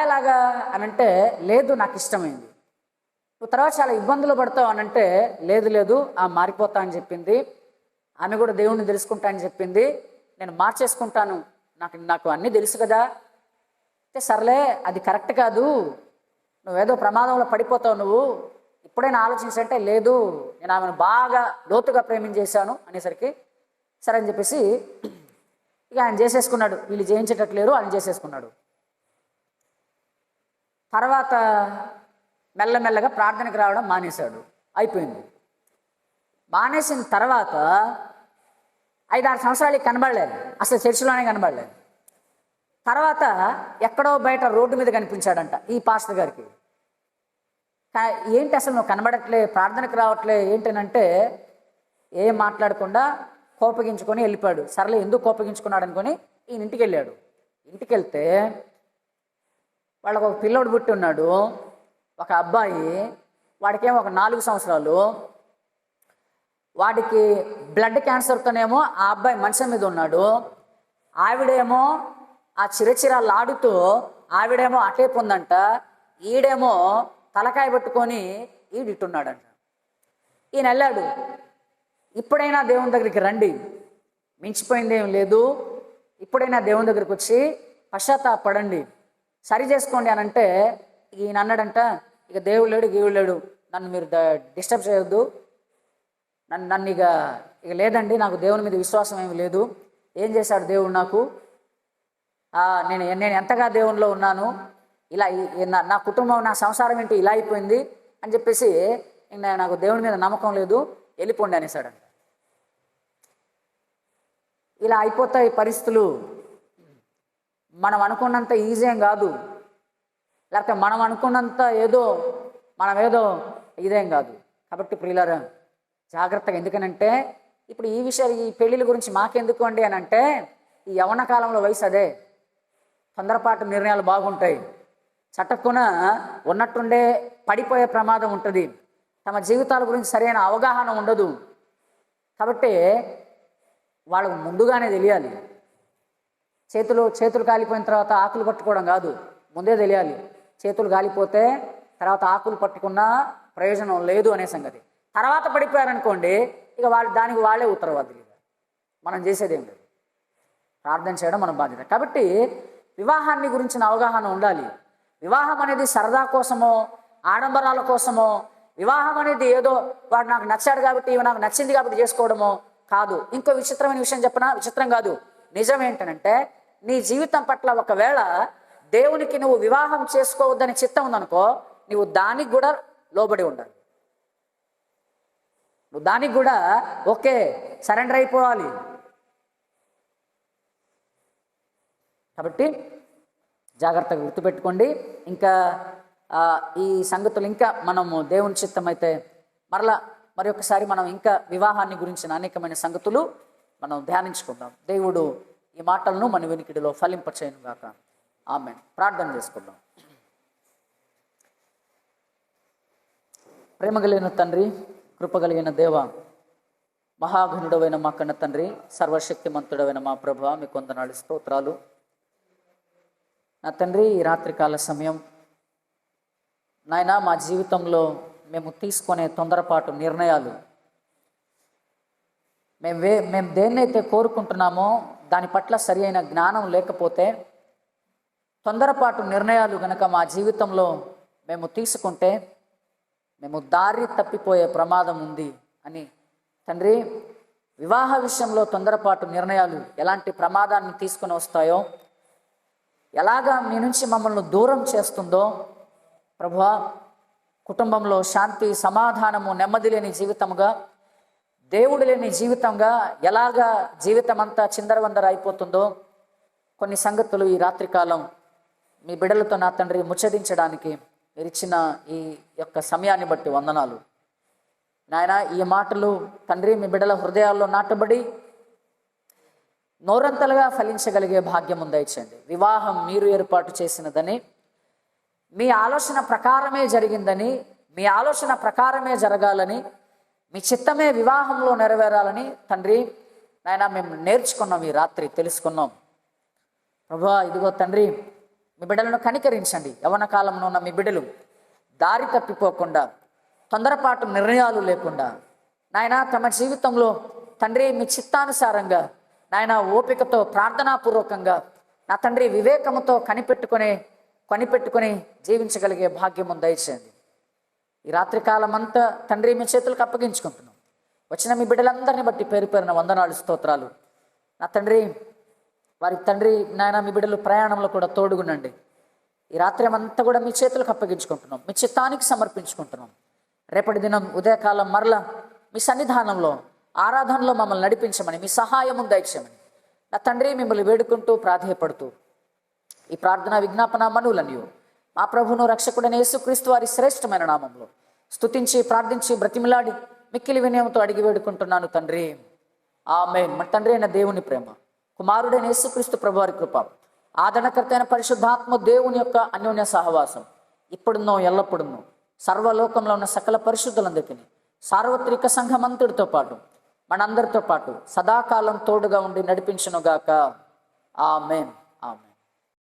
ఎలాగా అనంటే, లేదు నాకు ఇష్టమైంది. నువ్వు తర్వాత చాలా ఇబ్బందులు పడతావు అనంటే, లేదు మారిపోతా అని చెప్పింది, ఆమె కూడా దేవుణ్ణి తెలుసుకుంటా అని చెప్పింది, నేను మార్చేసుకుంటాను, నాకు అన్నీ తెలుసు కదా అంటే, సర్లే అది కరెక్ట్ కాదు, నువ్వేదో ప్రమాదంలో పడిపోతావు, నువ్వు ఇప్పుడైనా ఆలోచించంటే, లేదు నేను ఆమెను బాగా లోతుగా ప్రేమించేశాను అనేసరికి సరే అని చెప్పేసి ఇక ఆయన చేసేసుకున్నాడు. వీళ్ళు చేయించేటట్లేరు, ఆయన చేసేసుకున్నాడు. తర్వాత మెల్లమెల్లగా ప్రార్థనకు రావడం మానేశాడు. అయిపోయింది. మానేసిన తర్వాత 5-6 సంవత్సరాలకి కనబడలేదు, అసలు చర్చిలోనే కనబడలేదు. తర్వాత ఎక్కడో బయట రోడ్డు మీద కనిపించాడంట ఈ పాస్టర్ గారికి. ఏంటి అసలు నువ్వు కనబడట్లే, ప్రార్థనకు రావట్లే ఏంటనంటే, ఏం మాట్లాడకుండా కోపగించుకొని వెళ్ళిపోయాడు. సర్లే ఎందుకు కోపగించుకున్నాడు అనుకొని ఈయన ఇంటికి వెళ్ళాడు. ఇంటికి వెళ్తే వాళ్ళకు ఒక పిల్లోడు పుట్టి ఉన్నాడు, ఒక అబ్బాయి, వాడికేమో ఒక 4 సంవత్సరాలు. వాడికి బ్లడ్ క్యాన్సర్తోనేమో ఆ అబ్బాయి మంచం మీద ఉన్నాడు, ఆవిడేమో ఆ చిరచిరాలాడుతూ ఆవిడేమో అటే పొందంట, ఈడేమో తలకాయ పట్టుకొని ఈడిట్టున్నాడంట. ఈయన వెళ్ళాడు, ఇప్పుడైనా దేవుని దగ్గరికి రండి, మించిపోయింది ఏం లేదు, ఇప్పుడైనా దేవుని దగ్గరికి వచ్చి పశ్చాత్తాపడండి, సరి చేసుకోండి అని అంటే ఈయన అన్నాడంట, ఇక దేవుడు లేడు గీవుడు లేడు, నన్ను మీరు డిస్టర్బ్ చేయొద్దు, నన్ను ఇక లేదండి, నాకు దేవుని మీద విశ్వాసం ఏమి లేదు. ఏం చేశాడు దేవుడు నాకు, నేను ఎంతగా దేవునిలో ఉన్నాను, ఇలా నా కుటుంబం నా సంసారం ఏంటి ఇలా అయిపోయింది అని చెప్పేసి నాకు దేవుని మీద నమ్మకం లేదు, వెళ్ళిపోండి అనేసాడంట. ఇలా అయిపోతాయి పరిస్థితులు. మనం అనుకున్నంత ఈజీ ఏం కాదు, లేకపోతే మనం అనుకున్నంత మనం ఏదో ఇదేం కాదు. కాబట్టి ప్రియులారా జాగ్రత్తగా, ఎందుకనంటే ఇప్పుడు ఈ విషయాలు, ఈ పెళ్ళిళ్ళ గురించి మాకెందుకు అండి అని అంటే, ఈ యవ్వన కాలంలో వయసు అదే, తొందరపాటు నిర్ణయాలు బాగుంటాయి, చట్టక్కున ఉన్నట్టుండే పడిపోయే ప్రమాదం ఉంటుంది, తమ జీవితాల గురించి సరైన అవగాహన ఉండదు. కాబట్టి వాళ్ళకు ముందుగానే తెలియాలి. చేతులు కాలిపోయిన తర్వాత ఆకులు పట్టుకోవడం కాదు, ముందే తెలియాలి. చేతులు కాలిపోతే తర్వాత ఆకులు పట్టుకున్నా ప్రయోజనం లేదు అనే సంగతి. తర్వాత పడిపోయారనుకోండి, ఇక దానికి వాళ్ళే ఉత్తరవాదులు. మనం చేసేదేం లేదు, ప్రార్థన చేయడం మన బాధ్యత. కాబట్టి వివాహాన్ని గురించిన అవగాహన ఉండాలి. వివాహం అనేది సరదా కోసమో ఆడంబరాల కోసమో, వివాహం అనేది ఏదో వాడు నాకు నచ్చాడు కాబట్టి ఇవి నాకు నచ్చింది కాబట్టి చేసుకోవడమో కాదు. ఇంకో విచిత్రమైన విషయం చెప్పనా, విచిత్రం కాదు నిజం ఏంటనంటే, నీ జీవితం పట్ల ఒకవేళ దేవునికి నువ్వు వివాహం చేసుకోవద్దని చిత్తం ఉందనుకో, నువ్వు దానికి కూడా లోబడి ఉండాలి, నువ్వు దానికి కూడా ఓకే సరెండర్ అయిపోవాలి. కాబట్టి జాగ్రత్తగా గుర్తుపెట్టుకోండి. ఇంకా ఈ సంగతులు ఇంకా మనము దేవుని చిత్తం అయితే మరి ఒకసారి మనం ఇంకా వివాహాన్ని గురించిన అనేకమైన సంగతులు మనం ధ్యానించుకుందాం. దేవుడు ఈ మాటలను మన వినికిడిలో ఫలింపచేయను గాక. ఆమేన్. ప్రార్థన చేసుకుందాం. ప్రేమ కలిగిన తండ్రి, కృపగలిగిన దేవ, మహాఘనుడవైన మా కన్న తండ్రి, సర్వశక్తిమంతుడవైన మా ప్రభువా, మీ కొందనాడు స్తోత్రాలు. నా తండ్రి, ఈ రాత్రికాల సమయం నాయన, మా జీవితంలో మేము తీసుకునే తొందరపాటు నిర్ణయాలు, మేము దేన్నైతే కోరుకుంటున్నామో దాని పట్ల సరి అయిన జ్ఞానం లేకపోతే, తొందరపాటు నిర్ణయాలు గనక మా జీవితంలో మేము తీసుకుంటే మేము దారి తప్పిపోయే ప్రమాదం ఉంది అని తండ్రి, వివాహ విషయంలో తొందరపాటు నిర్ణయాలు ఎలాంటి ప్రమాదాన్ని తీసుకుని వస్తాయో, ఎలాగా మీ నుంచి మమ్మల్ని దూరం చేస్తుందో ప్రభువా, కుటుంబంలో శాంతి సమాధానము నెమ్మది లేని జీవితంగా, దేవుడు లేని జీవితంగా ఎలాగా జీవితం అంతా చిందరవందర అయిపోతుందో కొన్ని సంగతులు ఈ రాత్రికాలం మీ బిడ్డలతో నా తండ్రి ముచ్చరించడానికి మీరు ఇచ్చిన ఈ యొక్క సమయాన్ని బట్టి వందనాలు నాయన. ఈ మాటలు తండ్రి మీ బిడ్డల హృదయాల్లో నాటబడి నోరంతలుగా ఫలించగలిగే భాగ్యం దయచేయండి. వివాహం మీరు ఏర్పాటు చేసినదని, మీ ఆలోచన ప్రకారమే జరిగిందని, మీ ఆలోచన ప్రకారమే జరగాలని, మీ చిత్తమే వివాహంలో నెరవేరాలని తండ్రి నాయన మేము నేర్చుకున్నాం, ఈ రాత్రి తెలుసుకున్నాం ప్రభువా. ఇదిగో తండ్రి, మీ బిడ్డలను కనికరించండి. యవ్వన కాలంలో ఉన్న మీ బిడ్డలు దారి తప్పిపోకుండా, తొందరపాటు నిర్ణయాలు లేకుండా నాయన తమ జీవితంలో తండ్రి మీ చిత్తానుసారంగా నాయన ఓపికతో ప్రార్థనాపూర్వకంగా నా తండ్రి వివేకముతో కనిపెట్టుకొని జీవించగలిగే భాగ్యము దయచేయండి. ఈ రాత్రికాలం అంతా తండ్రి మీ చేతులకు అప్పగించుకుంటున్నాం. వచ్చిన మీ బిడ్డలందరినీ బట్టి పేరు పేరున వందనాలు స్తోత్రాలు నా తండ్రి. వారి తండ్రి నాయన మీ బిడ్డలు ప్రయాణంలో కూడా తోడుగునండి. ఈ రాత్రి అంతా కూడా మీ చేతులకు అప్పగించుకుంటున్నాం, మీ చిత్తానికి సమర్పించుకుంటున్నాం. రేపటి దినం ఉదయకాలం మరలా మీ సన్నిధానంలో ఆరాధనలో మమ్మల్ని నడిపించమని, మీ సహాయము దయచేయమని నా తండ్రి మిమ్మల్ని వేడుకుంటూ ప్రాధేయపడుతూ ఈ ప్రార్థన విజ్ఞాపన మనవులన్నీ మా ప్రభువును రక్షకుడైన యేసుక్రీస్తు వారి శ్రేష్టమైన నామంలో స్తుతించి ప్రార్థించి బ్రతిమిలాడి మిక్కిలి వినయంతో అడిగి వేడుకుంటున్నాను తండ్రి, ఆమేన్. మన తండ్రి అయిన దేవుని ప్రేమ, కుమారుడైన యేసుక్రీస్తు ప్రభు వారి కృప, ఆదరణకర్త అయిన పరిశుద్ధాత్మ దేవుని యొక్క అన్యోన్య సహవాసం ఇప్పుడున్నో ఎల్లప్పుడున్నో సర్వలోకంలో ఉన్న సకల పరిశుద్ధులందరికీ సార్వత్రిక సంఘమంతుడితో పాటు మనందరితో పాటు సదాకాలం తోడుగా ఉండి నడిపించునుగాక. ఆమేన్.